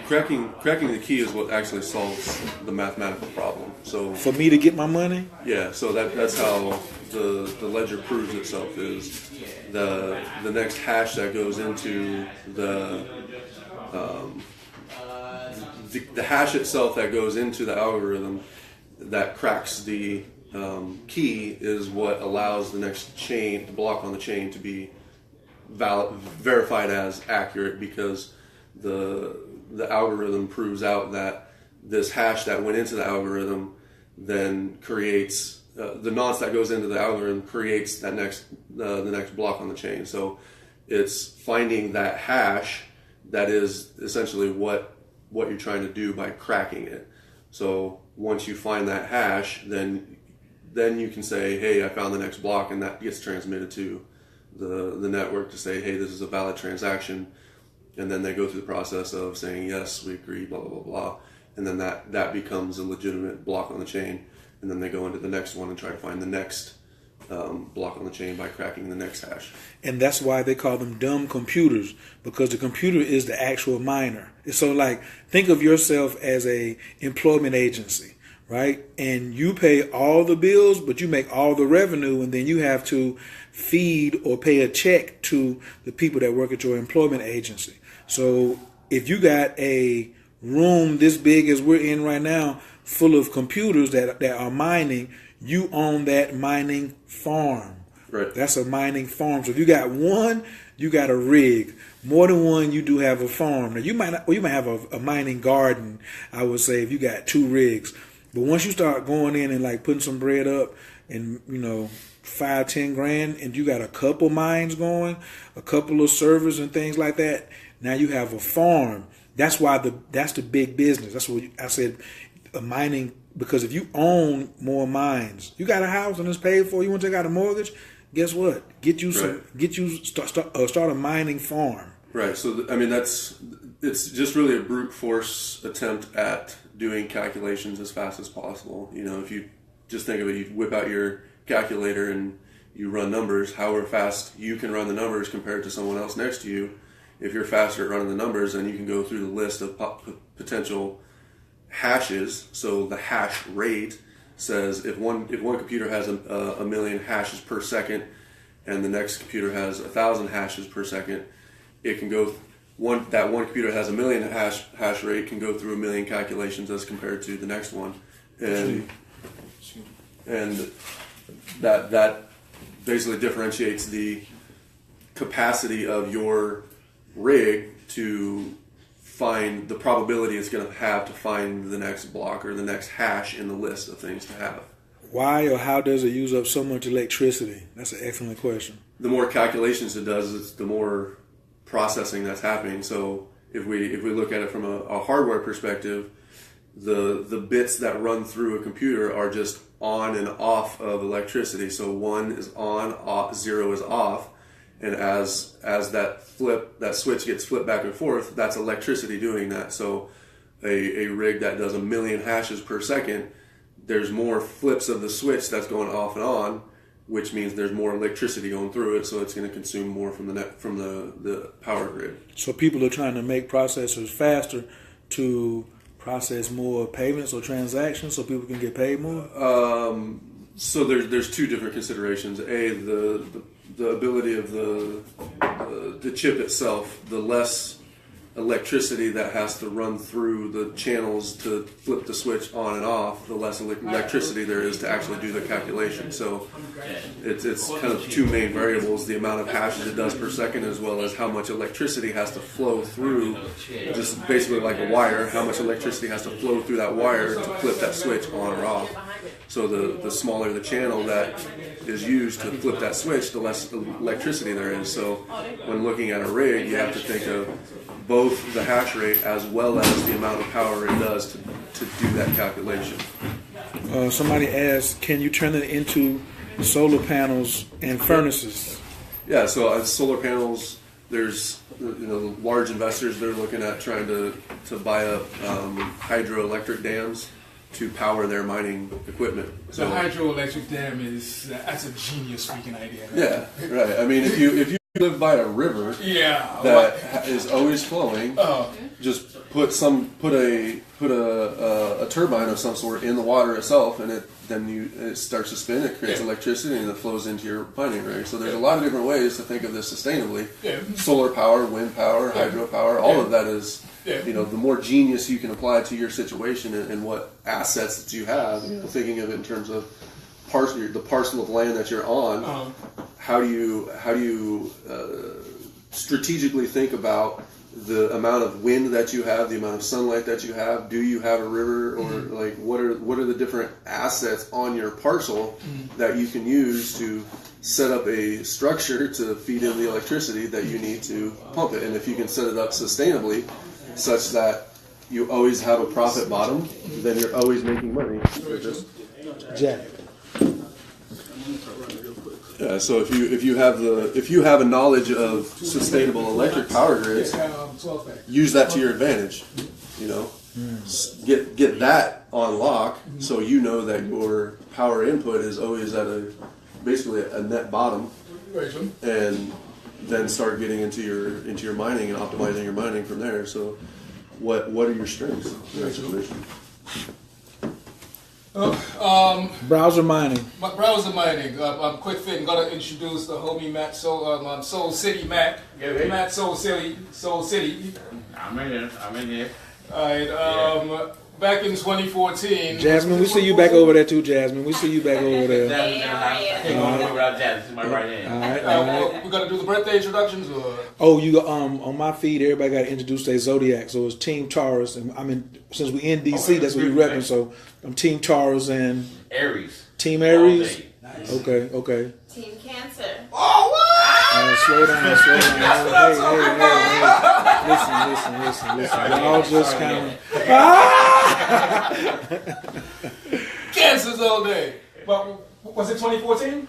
Cracking the key is what actually solves the mathematical problem. So For me to get my money? yeah, so that's how the ledger proves itself is the next hash that goes into the hash itself that goes into the algorithm that cracks the key is what allows the next chain, the block on the chain, to be verified as accurate, because the algorithm proves out that this hash that went into the algorithm then creates the nonce that goes into the algorithm creates that the next block on the chain. So it's finding that hash that is essentially what you're trying to do by cracking it. So once you find that hash, then you can say, hey, I found the next block, and that gets transmitted to the network to say, hey, this is a valid transaction. And then they go through the process of saying, yes, we agree, blah, blah, blah, blah. And then that becomes a legitimate block on the chain. And then they go into the next one and try to find the next block on the chain by cracking the next hash. And that's why they call them dumb computers, because the computer is the actual miner. So like, think of yourself as a employment agency, right? And you pay all the bills, but you make all the revenue, and then you have to feed or pay a check to the people that work at your employment agency. So if you got a room this big as we're in right now, full of computers that are mining, you own that mining farm. Right. That's a mining farm. So if you got one, you got a rig. More than one, you do have a farm. Now you might have a mining garden, I would say, if you got 2 rigs. But once you start going in and like putting some bread up and, $5-10 grand, and you got a couple mines going, a couple of servers and things like that, now you have a farm. That's why that's the big business. That's what I said, mining, because if you own more mines, you got a house and it's paid for, you want to take out a mortgage, guess what? Start a mining farm. Right. So it's just really a brute force attempt at doing calculations as fast as possible. If you just think of it, you whip out your calculator and you run numbers, however fast you can run the numbers compared to someone else next to you. If you're faster at running the numbers, then you can go through the list of potential hashes. So the hash rate says if one computer has a million hashes per second, and the next computer has 1,000 hashes per second, it can go that one computer has a million hash rate can go through a million calculations as compared to the next one, and that basically differentiates the capacity of your rig to find the probability it's going to have to find the next block or the next hash in the list of things to have. Why or how does it use up so much electricity? That's an excellent question. The more calculations it does, it's the more processing that's happening. So if we look at it from a hardware perspective, the bits that run through a computer are just on and off of electricity. So 1 is on, 0 is off, and as that switch gets flipped back and forth, that's electricity doing that. So a rig that does 1 million hashes per second, there's more flips of the switch that's going off and on, which means there's more electricity going through it, so it's going to consume more from the power grid. So people are trying to make processors faster to process more payments or transactions so people can get paid more? So there's 2 different considerations. A, the ability of the chip itself, the less electricity that has to run through the channels to flip the switch on and off, the less electricity there is to actually do the calculation. So it's kind of 2 main variables: the amount of hashes it does per second, as well as how much electricity has to flow through, just basically like a wire, how much electricity has to flow through that wire to flip that switch on or off. So the smaller the channel that is used to flip that switch, the less electricity there is. So when looking at a rig, you have to think of both the hash rate as well as the amount of power it does to do that calculation. Somebody asked, can you turn it into solar panels and furnaces? Yeah, so solar panels, there's large investors, they're looking at trying to buy up hydroelectric dams to power their mining equipment. The hydroelectric dam that's a genius freaking idea. Yeah, right. I mean, if you live by a river that is always flowing, just put a turbine of some sort in the water itself, and it starts to spin. It creates electricity, and it flows into your mining rig. So there's a lot of different ways to think of this sustainably. Yeah. Solar power, wind power, hydropower, all of that is. Yeah. The more genius you can apply to your situation and what assets that you have, thinking of it in terms of the parcel of land that you're on, how do you strategically think about the amount of wind that you have, the amount of sunlight that you have? Do you have a river, or like what are the different assets on your parcel that you can use to set up a structure to feed in the electricity that you need to pump it? And if you can set it up sustainably, such that you always have a profit bottom, then you're always making money. Jack. Yeah, so if you have a knowledge of sustainable electric power grids, use that to your advantage. Get that on lock, so you know that your power input is always at basically a net bottom, and then start getting into your mining and optimizing your mining from there. So, what are your strengths in that situation? Browser mining. Browser mining. Quick thing. Gotta introduce the homie Matt Soul City Matt. Yeah, Matt Soul City. I'm in here. All right. Back in 2014. Jasmine, we see you back over there too, Jasmine. We see you back over there. I can't go anywhere without Jasmine. To my right hand. All right. We gotta do the birthday introductions, or? Oh, you on my feed, everybody got to introduce their zodiac. So it's Team Taurus, and since we in DC, that's what we repping. So I'm Team Taurus and Aries. Team Aries. Nice. Okay. Team Cancer. Oh, what? Slow down. Hey. Listen. Y'all just kind of. Cancers all day. Well, was it 2014?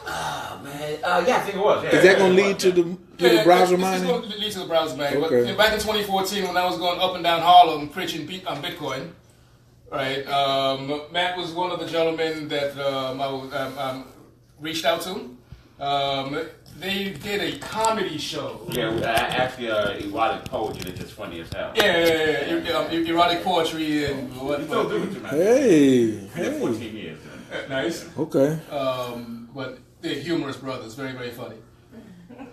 Oh, man. Yeah, I think it was. Yeah. Is that going to lead to the browser mining? It's going to lead to the browser mining. Okay. But back in 2014, when I was going up and down Harlem preaching Bitcoin, right? Matt was one of the gentlemen that I reached out to. They did a comedy show. Yeah, actually, erotic poetry that's just funny as hell. Yeah. Erotic poetry and what. You still do it, man. Hey. 14 years. Nice. Okay. But they're humorous brothers, very, very funny.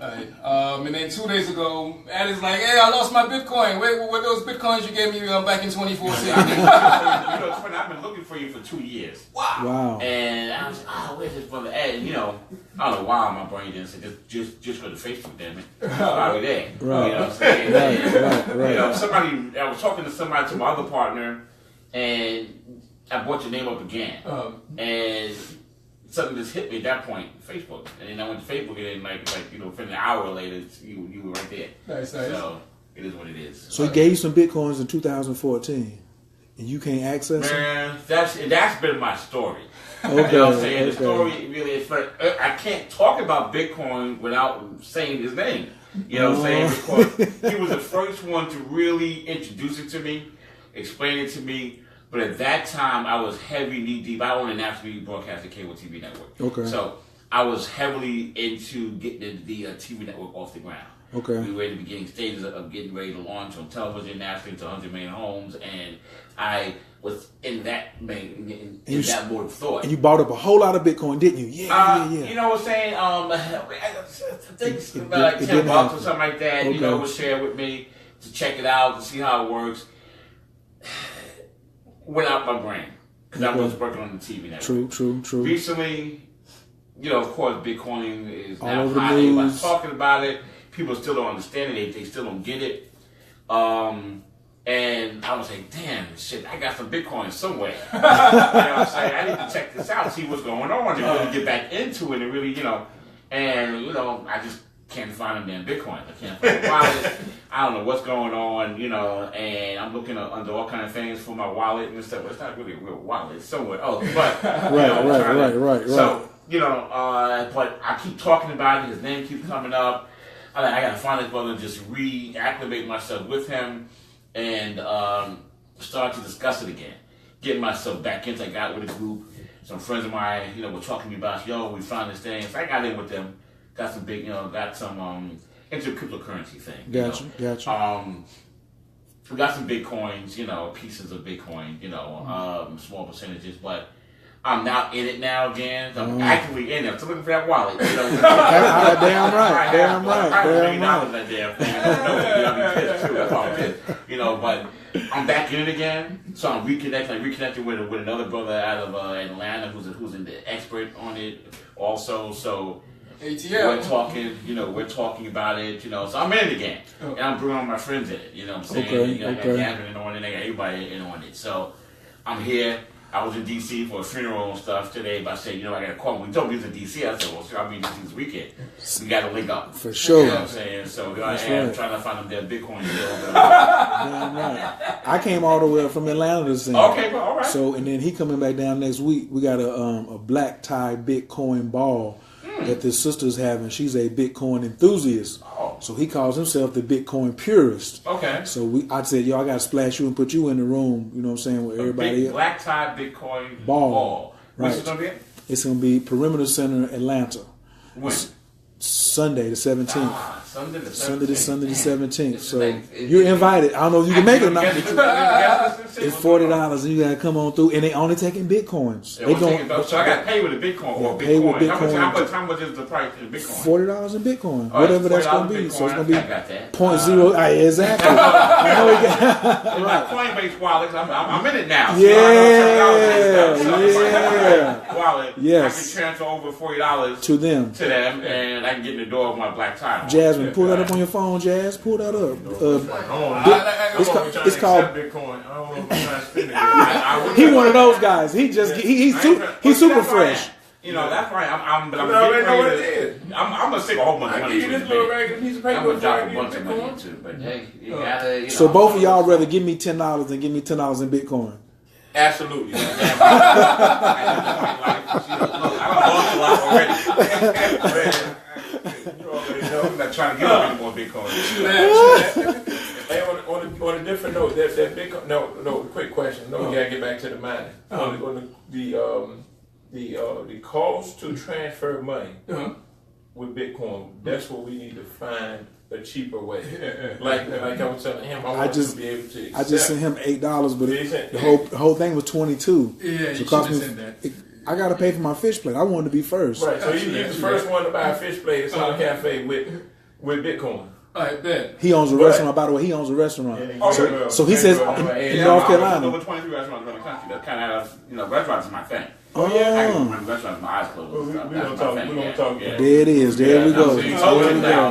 Right. And then 2 days ago, Addie's like, "Hey, I lost my Bitcoin. Where those Bitcoins you gave me back in 2014?" You know, it's funny. I've been looking for you for 2 years. Wow. And I was, where's this brother at? And, I don't know why my brain didn't say just go to Facebook, damn it. It's probably there. Right. You know what I'm saying? Right. I was talking to somebody, to my other partner, and I brought your name up again. And something just hit me at that point, Facebook. And then I went to Facebook, and then within an hour later, you were right there. Nice. So it is what it is. So he gave you some Bitcoins in 2014, and you can't access them? Man, that's been my story. Okay. You know what I'm saying? The story really is funny. I can't talk about Bitcoin without saying his name. You know what I'm saying? Because he was the first one to really introduce it to me, explain it to me. But at that time, I was heavy knee deep. I own a nationally broadcasting cable TV network. Okay. So I was heavily into getting the TV network off the ground. Okay. We were in the beginning stages of getting ready to launch on television nationally to 100 million homes, and I was in that in that mode of thought. And you bought up a whole lot of Bitcoin, didn't you? Yeah. You know what I'm saying? I think it's about like $10 or something like that. Okay. Was shared with me to check it out, to see how it works. Went out my brain because I was working on the TV network. True. Recently, of course, Bitcoin is All now over the hot. Everybody's news. talking about it. People still don't understand it. They still don't get it. And I was like, damn, shit, I got some Bitcoin somewhere. You know what I'm saying? I need to check this out, see what's going on, and really get back into it, and really, and, I just can't find them damn Bitcoin. I can't find the wallet. I don't know what's going on, and I'm looking under all kind of things for my wallet and stuff. Well, it's not really a real wallet. It's somewhere else. But, Right. So, but I keep talking about it. His name keeps coming up. I got to find his brother and just reacclimate myself with him and start to discuss it again. Get myself back into. I got with a group. Some friends of mine, were talking to me about, we found this thing. So I got in with them. Got some big, got some into cryptocurrency thing. Gotcha. We got some Bitcoins, pieces of Bitcoin, small percentages, but I'm now in it now again. I'm actively in it. I'm still looking for that wallet. Damn right. That damn thing. I'm pissed too. That's all I'm pissed. But I'm back in it again. So I'm reconnecting with another brother out of Atlanta who's an expert on it also. So ATL. We're talking about it, so I'm in it again. And I'm bringing all my friends in it, what I'm saying? I got Gavin in on it, I got everybody in on it. So I'm here. I was in D.C. for a funeral and stuff today, but I said, I got to call him. We told me he was in D.C. I said, well, sure, I'll be in D.C. this weekend. We got to link up. For sure. You know what I'm saying? So I am trying to find them dead Bitcoin deal. Damn right. I came all the way up from Atlanta to see him. Okay, well, all right. So, and then he coming back down next week. We got a black tie Bitcoin ball that this sister's having. She's a Bitcoin enthusiast. Oh. So he calls himself the Bitcoin purist. Okay. So I said, I got to splash you and put you in the room, you know what I'm saying, with everybody else. Black tie Bitcoin Ball. What's Right. it going to be? It's going to be Perimeter Center, Atlanta. When? Sunday the 17th. Sunday the 17th. So you're invited. I don't know if you can make it or not. It's $40 and you gotta come on through. And they only taking Bitcoins. So I got to pay with a Bitcoin or pay with Bitcoin. How much is the price in Bitcoin? $40 in Bitcoin. Oh, whatever that's gonna be. Bitcoin. So it's gonna be I got that. .0. Exactly. I know we got In my Coinbase wallet, I'm in it now. Wallet. Yes. I can transfer over $40 to them. And I can get in the door with my black tie. Jasmine, pull that up on your phone, Jazz. Pull that up. It's called Bitcoin. I don't know if I'm trying to spend it. He one of those guys. He's super fresh. That's right. I'm already know what it is. I'm gonna save a whole bunch of I money. give you this little regular piece of paper. I'm gonna drop a bunch of money into it, but hey, you gotta. So both of y'all rather give me $10 than give me $10 in Bitcoin. Absolutely. I lost a lot already. I'm not trying to get up any more Bitcoin. Hey, on a different note, that Bitcoin. No. Quick question. No, we gotta get back to the mining. On the cost to transfer money with Bitcoin. That's what we need to find a cheaper way. Like I was telling him, I want to be able to. I just sent him $8, but the whole thing was $22. Yeah, you should cost have me. said that. I got to pay for my fish plate. I wanted to be first. Right. So you're the first one to buy a fish plate at some cafe with Bitcoin. I bet. He owns a restaurant. By the way, he owns a restaurant. So he says in North Carolina. Over 23 restaurants around the country. That kind of restaurants is my thing. Oh. I can run restaurants with my eyes closed. We don't talk. There it is. There we go. There we There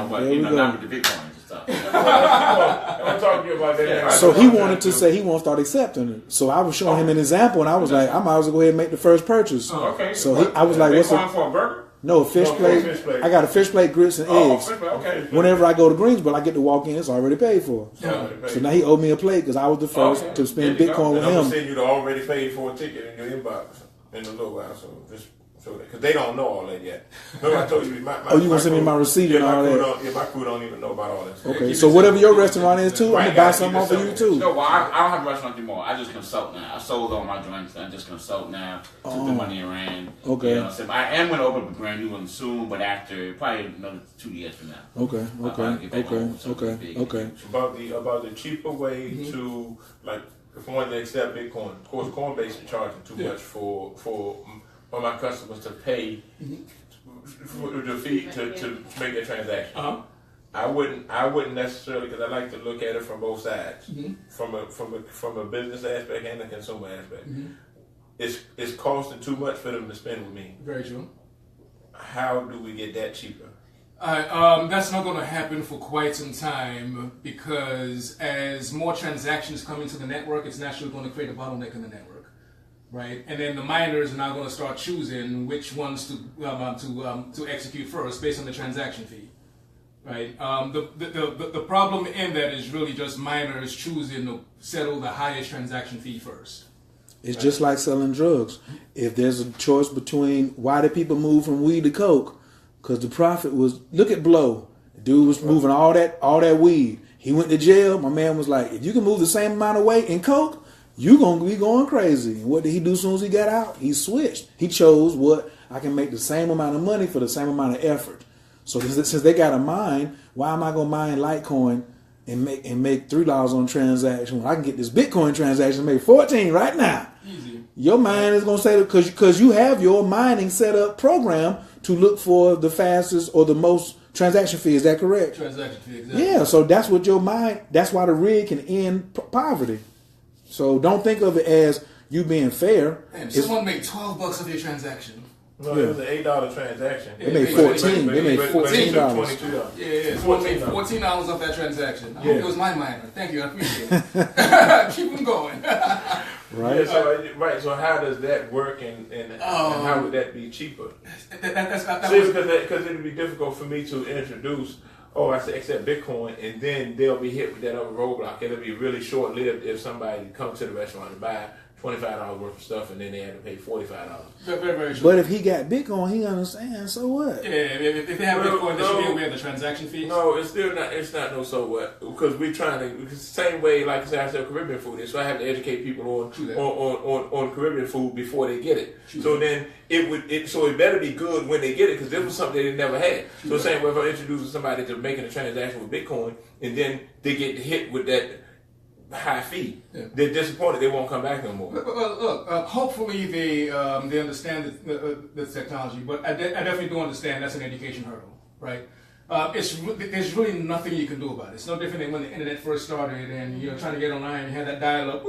we go. go. Not with the Bitcoins and stuff. I'm talking to you about that. So he wanted to say he won't start accepting it. So I was showing him an example, and I was like, I might as well go ahead and make the first purchase. Okay. So I was like, what's Bitcoin for a burger? No, fish plate. I got a fish plate, grits, and eggs. Okay. Whenever I go to Greensboro, I get to walk in. It's already paid for. So now he owed me a plate because I was the first to spend Bitcoin with I'm him. gonna send you the already paid for a ticket in your inbox in a little while. So just so because they don't know all that yet. Remember I told you. You gonna send me my receipt and all that? My crew don't even know about all that. Okay, so whatever your restaurant is too, I'm gonna buy something off of you too. No, well, I don't have a restaurant anymore. I just consult now. I sold all my joints. I just consult now. Took the money and ran. Okay. You know, so I am going to open up a brand new one soon, but after probably another 2 years from now. Okay. About the cheaper way to like if I wanted to accept Bitcoin. Of course, Coinbase is charging too much for my customers to pay for the fee to make their transaction. I wouldn't necessarily, because I like to look at it from both sides, from a business aspect and a consumer aspect. It's costing too much for them to spend with me. Very true. How do we get that cheaper? That's not going to happen for quite some time because as more transactions come into the network, it's naturally going to create a bottleneck in the network, right? And then the miners are now going to start choosing which ones to execute first based on the transaction fee. right? The problem in that is really just minors choosing to settle the highest transaction fee first. It's just like selling drugs. If there's a choice between why did people move from weed to coke? Because the profit was, look at Blow. The dude was moving all that weed. He went to jail. My man was like, if you can move the same amount of weight in coke, you gonna be going crazy. And what did he do as soon as he got out? He switched. He chose what I can make the same amount of money for the same amount of effort. So since they got a mine, why am I gonna mine Litecoin and make $3 on transaction when I can get this Bitcoin transaction and make 14 right now? Easy. Your mind is gonna say that because you have your mining set up program to look for the fastest or the most transaction fee. Is that correct? Transaction fee, exactly. Yeah. So that's what your mind. That's why the rig can end poverty. So don't think of it as you being fair. Damn, someone made $12 off your transaction. No, it was an $8 transaction. They made 14. They made $14. $22. Yeah, someone made $14 off that transaction. I hope it was my miner. Thank you, I appreciate it. Keep them going. Right. Yeah, so how does that work, and how would that be cheaper? Because it would be difficult for me to introduce. Oh, I say accept Bitcoin, and then they'll be hit with that other roadblock. It'll be really short lived if somebody comes to the restaurant and buy $25 worth of stuff, and then they have to pay $45. Very, very short. But if he got Bitcoin, he understands. So what? Yeah, if they have Bitcoin, they should be aware of the transaction fees. No, it's still not. It's not no so what, because we're trying to. It's the same way, like I said, I sell Caribbean food, so I have to educate people on Caribbean food before they get it. So then it better be good when they get it, because this was something they never had. So same way, if I'm introducing somebody to making a transaction with Bitcoin, and then they get hit with that high fee, they're disappointed. They won't come back no more. Well, look, hopefully they understand the technology, but I definitely do understand that's an education hurdle, right? There's really nothing you can do about it. It's no different than when the internet first started and you're trying to get online, you had that dial-up,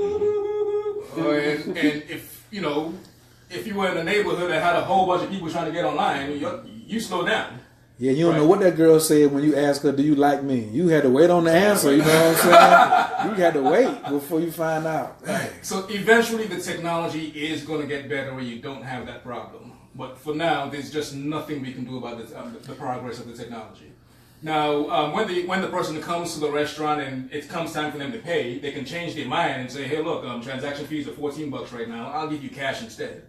and if you were in a neighborhood that had a whole bunch of people trying to get online, you slow down. Yeah, you don't know what that girl said when you asked her, do you like me? You had to wait on the answer, you know what I'm saying? You had to wait before you find out. Right. So eventually the technology is going to get better where you don't have that problem. But for now, there's just nothing we can do about the progress of the technology. Now, when the person comes to the restaurant and it comes time for them to pay, they can change their mind and say, hey, look, transaction fees are $14 right now. I'll give you cash instead.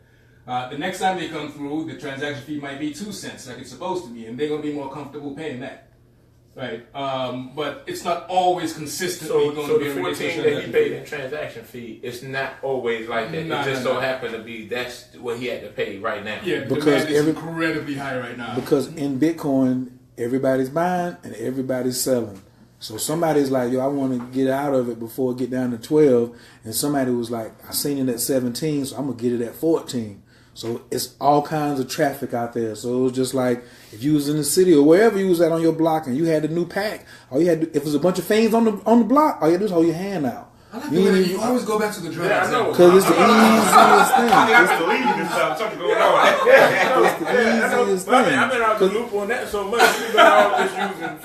The next time they come through, the transaction fee might be 2 cents, like it's supposed to be, and they're going to be more comfortable paying that, right? But it's not always consistently going to be the 14 that he paid in transaction fee, it's not always like that. It just so happened to be that's what he had to pay right now. Yeah, because it's incredibly high right now. Because in Bitcoin, everybody's buying and everybody's selling. So somebody's like, yo, I want to get out of it before it get down to 12, and somebody was like, I seen it at 17, so I'm gonna get it at 14. So it's all kinds of traffic out there. So it was just like if you was in the city or wherever you was at on your block and you had the new pack, all you had to, if it was a bunch of fiends on the block, all you had to do is hold your hand out. I like the way you always go back to the drugs. Yeah, I know. Because it's the easiest thing. I can believe this something going on. It's the easiest thing. I've been out the loop on that so much. We've been all just using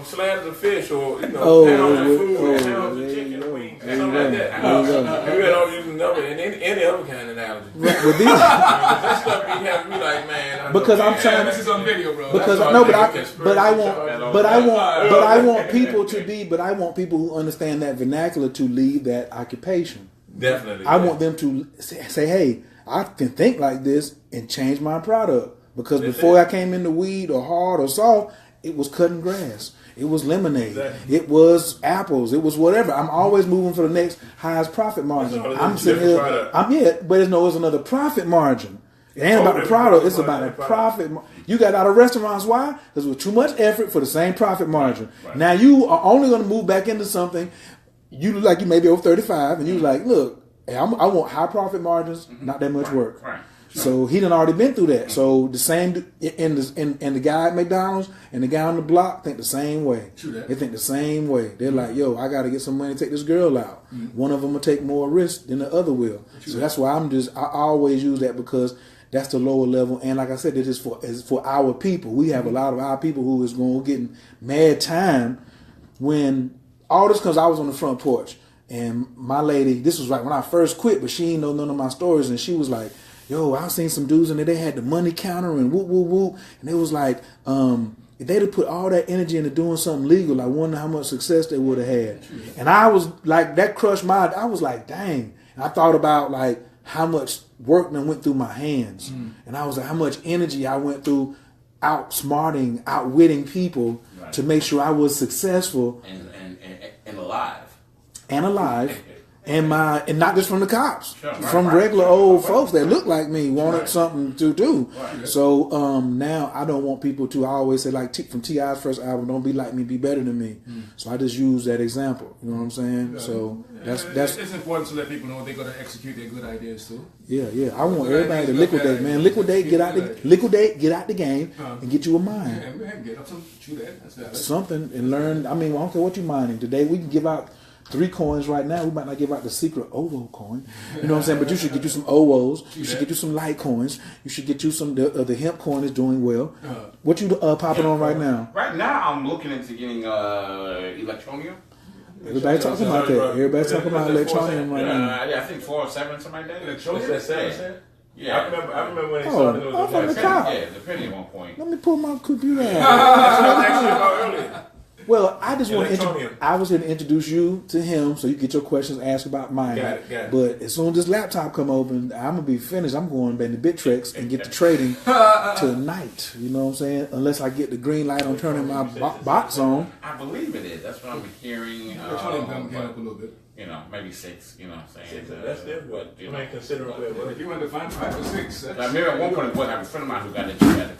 slabs of fish or pounds of food, pounds of chicken, wings, something like that. We've been all using any other kind of analogy. With these, That stuff be having me like, man. because I'm trying. This is on video, bro. Because That's no, all but I want people to be. But I want people who understand that vernacular to leave that occupation. Definitely. I want them to say, hey, I can think like this and change my product. Because before I came into weed or hard or soft, it was cutting grass. It was lemonade. Exactly. It was apples. It was whatever. I'm always moving for the next highest profit margin. I'm sitting here. But it's another profit margin. It ain't about the product. It's about a profit. You got out of restaurants. Why? Because it was too much effort for the same profit margin. Right. Now you are only going to move back into something. You look like you may be over 35, and you like, look, hey, I want high profit margins, not that much work. Right. So he done already been through that. So the same, and the guy at McDonald's and the guy on the block think the same way. They think the same way. They're like, yo, I got to get some money to take this girl out. One of them will take more risk than the other will. So that's why I always use that, because that's the lower level. And like I said, it is for our people. We have a lot of our people who is going to get mad time when all this comes. I was on the front porch, and my lady, this was right when I first quit, but she didn't know none of my stories, and she was like, yo, I seen some dudes in there, they had the money counter and whoop, whoop, whoop. And it was like, if they'd have put all that energy into doing something legal, I wonder how much success they would have had. And I was like, that crushed I was like, dang. And I thought about like how much work that went through my hands. And I was like, how much energy I went through outwitting people to make sure I was successful. And alive. And alive. And not just from the cops, Sure, from regular old folks that looked like me, wanted something to do. Right. So now I don't want people to. I always say, like from T.I.'s first album, don't be like me, be better than me. So I just use that example. You know what I'm saying? So that's it's important to let people know they're gonna execute their good ideas too. Yeah. I want everybody to liquidate, man. Liquidate, get out the game, and get you a mine. Yeah, man, get up some that's something and learn. I mean, I don't care what you're mining today. We can give out 3 coins right now. We might not give out the secret OVO coin. You know what I'm saying? But you should get you some OVOs. You should get you some light coins. You should get you some. The hemp coin is doing well. What you popping on right now? Right now, I'm looking into getting electronium. Everybody talking about that. Everybody talking about electronium right now. Yeah, I think 4 or 7, something like that. Electronium. Yeah, I remember when they started doing the top. Yeah, the penny at one point. Let me pull my computer out. actually about earlier. Well, I just want to. I was going to introduce you to him so you get your questions asked about mine. Got it. But as soon as this laptop come open, I'm gonna be finished. I'm going back to Bittrex and get the trading tonight. You know what I'm saying? Unless I get the green light on turning my box on. I believe it is. That's what I'm hearing. Came up a little bit. You know, maybe 6. You know what I'm saying? That's different. But I mean, considerably. If you want to find 5 or 6, I remember at one point, I have a friend of mine who got the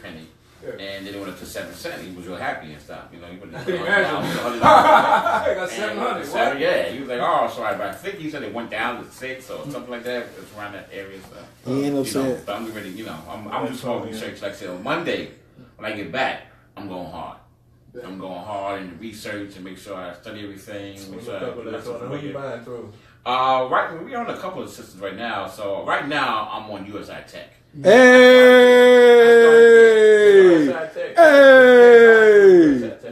penny. And then it went up to 7 cents. He was real happy and stuff. You know, he went I can imagine. I got 700. Yeah, he was like, oh, sorry, but I think he said it went down to 6 or something like that. It's around that area. So, he ain't upset. But I'm ready. You know, I'm just going to research. Like I said, on Monday when I get back, I'm going hard. I'm going hard in the research and make sure I study everything. Make sure Who you buying through? Right, we're on a couple of systems right now. So right now, I'm on USI Tech. Hey!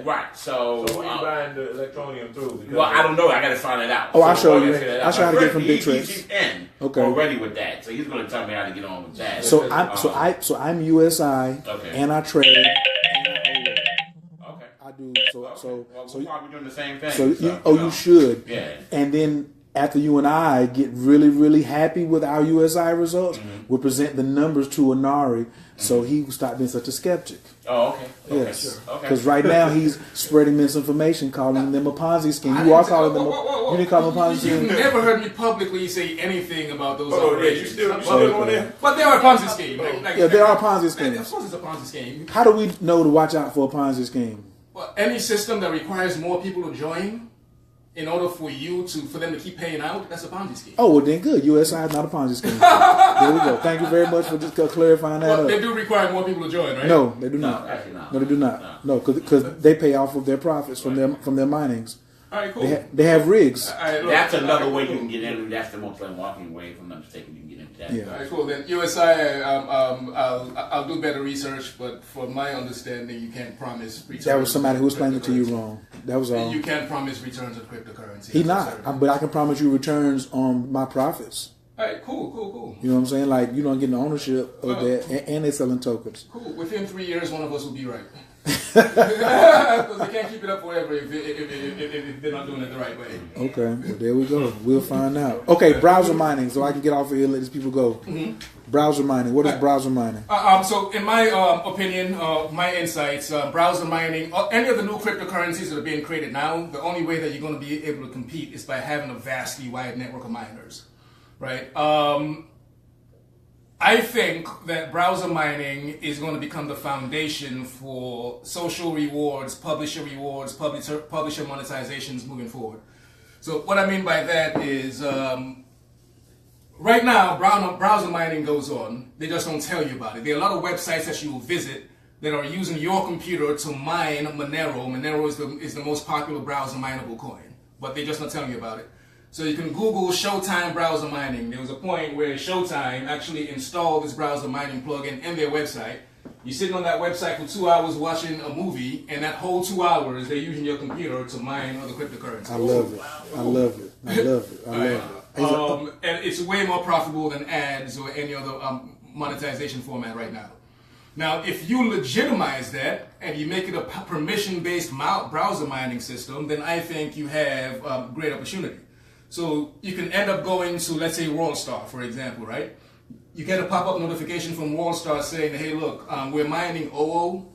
Right, so who you buying the electronium through? Well, I don't know. I got to find it out. Oh, I'll show you. I'll show you how to get from Bittrex. He's in okay. already with that, so he's going to tell me how to get on with that. So I'm USI, and I trade. Okay. I do. So we're probably doing the same thing. So you should. Yeah. And then after you and I get really, really happy with our USI results, we'll present the numbers to Anari, so he will stop being such a skeptic. Oh, okay. Yes. Okay. Because right now he's spreading misinformation, calling them a Ponzi scheme. You are calling them. You didn't call them a Ponzi scheme. You've never heard me publicly say anything about those operations. operations. You still on there? But they are a Ponzi scheme. Yeah, they are Ponzi schemes. Of course, it's a Ponzi scheme. How do we know to watch out for a Ponzi scheme? Well, any system that requires more people to join in order for them to keep paying out, that's a Ponzi scheme. Oh, well then good. USI is not a Ponzi scheme. There we go. Thank you very much for just clarifying that. But they do require more people to join, right? No, they do not. Actually not. No, they do not. No, because they pay off of their profits from their minings. All right, cool. They have rigs. That's another way you can get in. That's the most walking way, if I'm not mistaken, you can get into that. Yeah. All right, cool. Then USI, I'll do better research, but from my understanding, you can't promise returns. That was somebody who explained it to you wrong. That was all. You can't promise returns of cryptocurrency. He not, but I can promise you returns on my profits. All right, cool. You know what I'm saying? Like, you don't get the ownership of that, and they're selling tokens. Cool. Within 3 years, one of us will be right. Because they can't keep it up forever if they're not doing it the right way. Okay, well, there we go. We'll find out. Okay, browser mining, so I can get off of here and let these people go. Mm-hmm. Browser mining. What is browser mining? So, in my opinion, my insights, browser mining, any of the new cryptocurrencies that are being created now, the only way that you're going to be able to compete is by having a vastly wide network of miners, right? I think that browser mining is going to become the foundation for social rewards, publisher monetizations moving forward. So what I mean by that is, right now, browser mining goes on. They just don't tell you about it. There are a lot of websites that you will visit that are using your computer to mine Monero. Monero is the most popular browser mineable coin, but they're just not telling you about it. So you can Google Showtime browser mining. There was a point where Showtime actually installed this browser mining plugin in their website. You're sitting on that website for 2 hours watching a movie, and that whole 2 hours they're using your computer to mine other cryptocurrencies. I love it. And it's way more profitable than ads or any other monetization format right now. Now, if you legitimize that and you make it a permission-based browser mining system, then I think you have great opportunity. So you can end up going to, let's say, WorldStar, for example, right? You get a pop-up notification from WorldStar saying, hey, look, we're mining OO.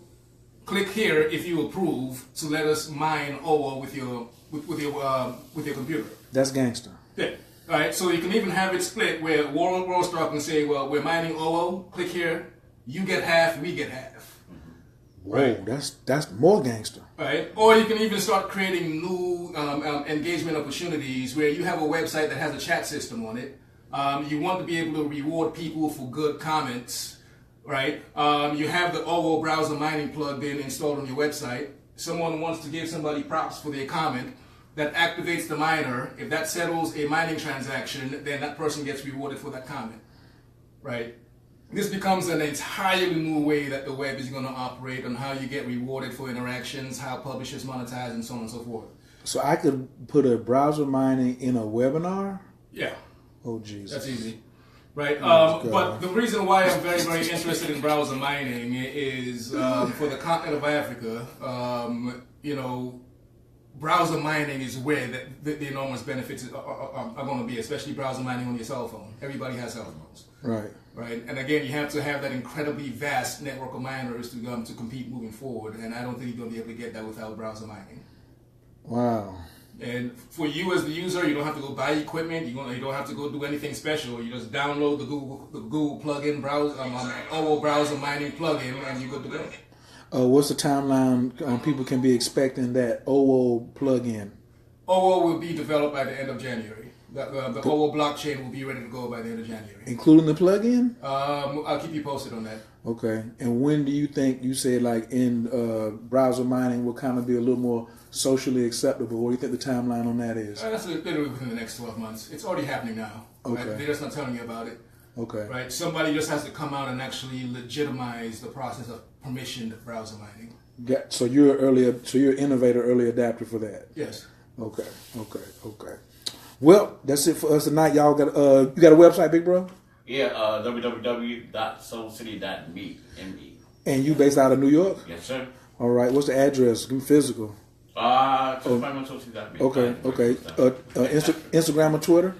Click here if you approve to let us mine OO with your computer. That's gangster. Yeah. All right. So you can even have it split where WorldStar can say, well, we're mining OO. Click here. You get half. We get half. Right. Whoa, that's more gangster. Right. Or you can even start creating new engagement opportunities where you have a website that has a chat system on it. You want to be able to reward people for good comments. Right, you have the OO browser mining plugin installed on your website. Someone wants to give somebody props for their comment. That activates the miner. If that settles a mining transaction, then that person gets rewarded for that comment. Right. This becomes an entirely new way that the web is going to operate on how you get rewarded for interactions, how publishers monetize, and so on and so forth. So I could put a browser mining in a webinar? Yeah. Oh, Jesus. That's easy. Right, Oh, but the reason why I'm very, very interested in browser mining is for the continent of Africa. Browser mining is where the enormous benefits are going to be, especially browser mining on your cell phone. Everybody has cell phones. Right. Right, and again, you have to have that incredibly vast network of miners to compete moving forward, and I don't think you're going to be able to get that without browser mining. Wow. And for you as the user, you don't have to go buy equipment. You don't have to go do anything special. You just download the Google plugin OO browser mining plugin, and you're good to go. What's the timeline people can be expecting that OO plugin? OO will be developed by the end of January. The OO blockchain will be ready to go by the end of January. Including the plugin? I'll keep you posted on that. Okay. And when do you think, you said like in browser mining will kind of be a little more socially acceptable? What do you think the timeline on that is? That's literally within the next 12 months. It's already happening now. Okay. Right? They're just not telling you about it. Okay. Right? Somebody just has to come out and actually legitimize the process of permissioned browser mining. So you're an innovator, early adapter for that? Yes. Okay. Well, that's it for us tonight. Y'all got you got a website, big bro? Yeah, www.soulcity.me. And you based out of New York? Yes, sir. All right. What's the address? Give me physical. Just find me on soulcity.me. Okay. Instagram or Twitter?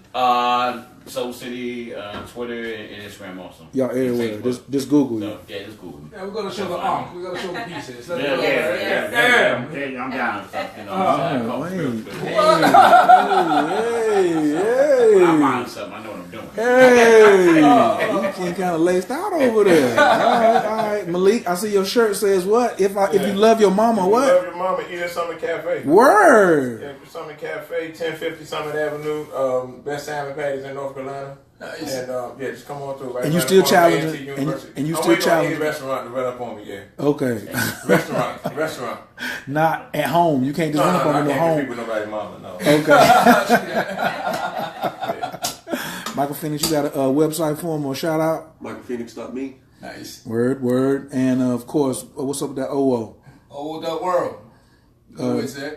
Soul City, Twitter, and Instagram also. Y'all everywhere. Just Google you. Yeah, just Google me. Yeah, we're gonna show the arm. We're gonna show the pieces. Yeah, I'm down with stuff. Hey. I'm on something. I know what I'm doing. Hey, you kind of laced out over there. All right, Malik. I see your shirt says what? If you love your mama, what? Love your mama. Eat at Summit Cafe. Word. Yeah, Summit Cafe, 1050 Summit Avenue. Best salmon patties in North Carolina. Nice. And just come on through. Right, And you right still on challenging? A&T And University. you I'm still waiting on challenging? any restaurant to run up on me. Yeah. Okay. Restaurant. Not at home. You can't just run up I on me can't at home. compete with nobody mama. No. Okay. Michael Phoenix, you got a website for him or shout out? MichaelPhoenix.me. Nice. Word. And of course, what's up with that OO? OO.world.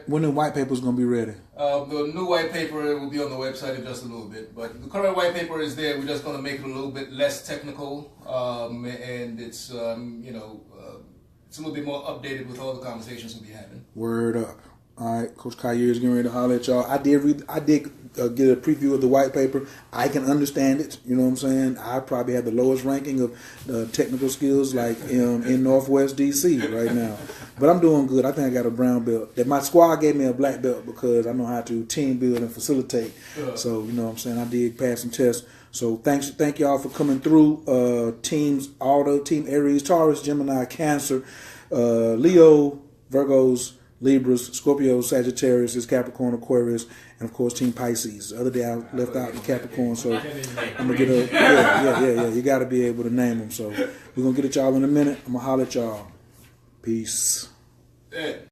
When the white paper's gonna be ready? The new white paper will be on the website in just a little bit, but the current white paper is there. We're just going to make it a little bit less technical, and it's it's a little bit more updated with all the conversations we'll be having. Word up. All right, Coach Khayr is getting ready to holler at y'all. I did get a preview of the white paper. I can understand it. You know what I'm saying? I probably have the lowest ranking of technical skills, like in Northwest DC right now. But I'm doing good. I think I got a brown belt. That my squad gave me a black belt because I know how to team build and facilitate. So you know what I'm saying? I did pass some tests. So thank y'all for coming through. Team Aries, Taurus, Gemini, Cancer, Leo, Virgos, Libras, Scorpio, Sagittarius, is Capricorn, Aquarius, and of course Team Pisces. The other day I left out the Capricorn, so I'm gonna get yeah. You got to be able to name them. So we're gonna get at y'all in a minute. I'm gonna holler at y'all. Peace.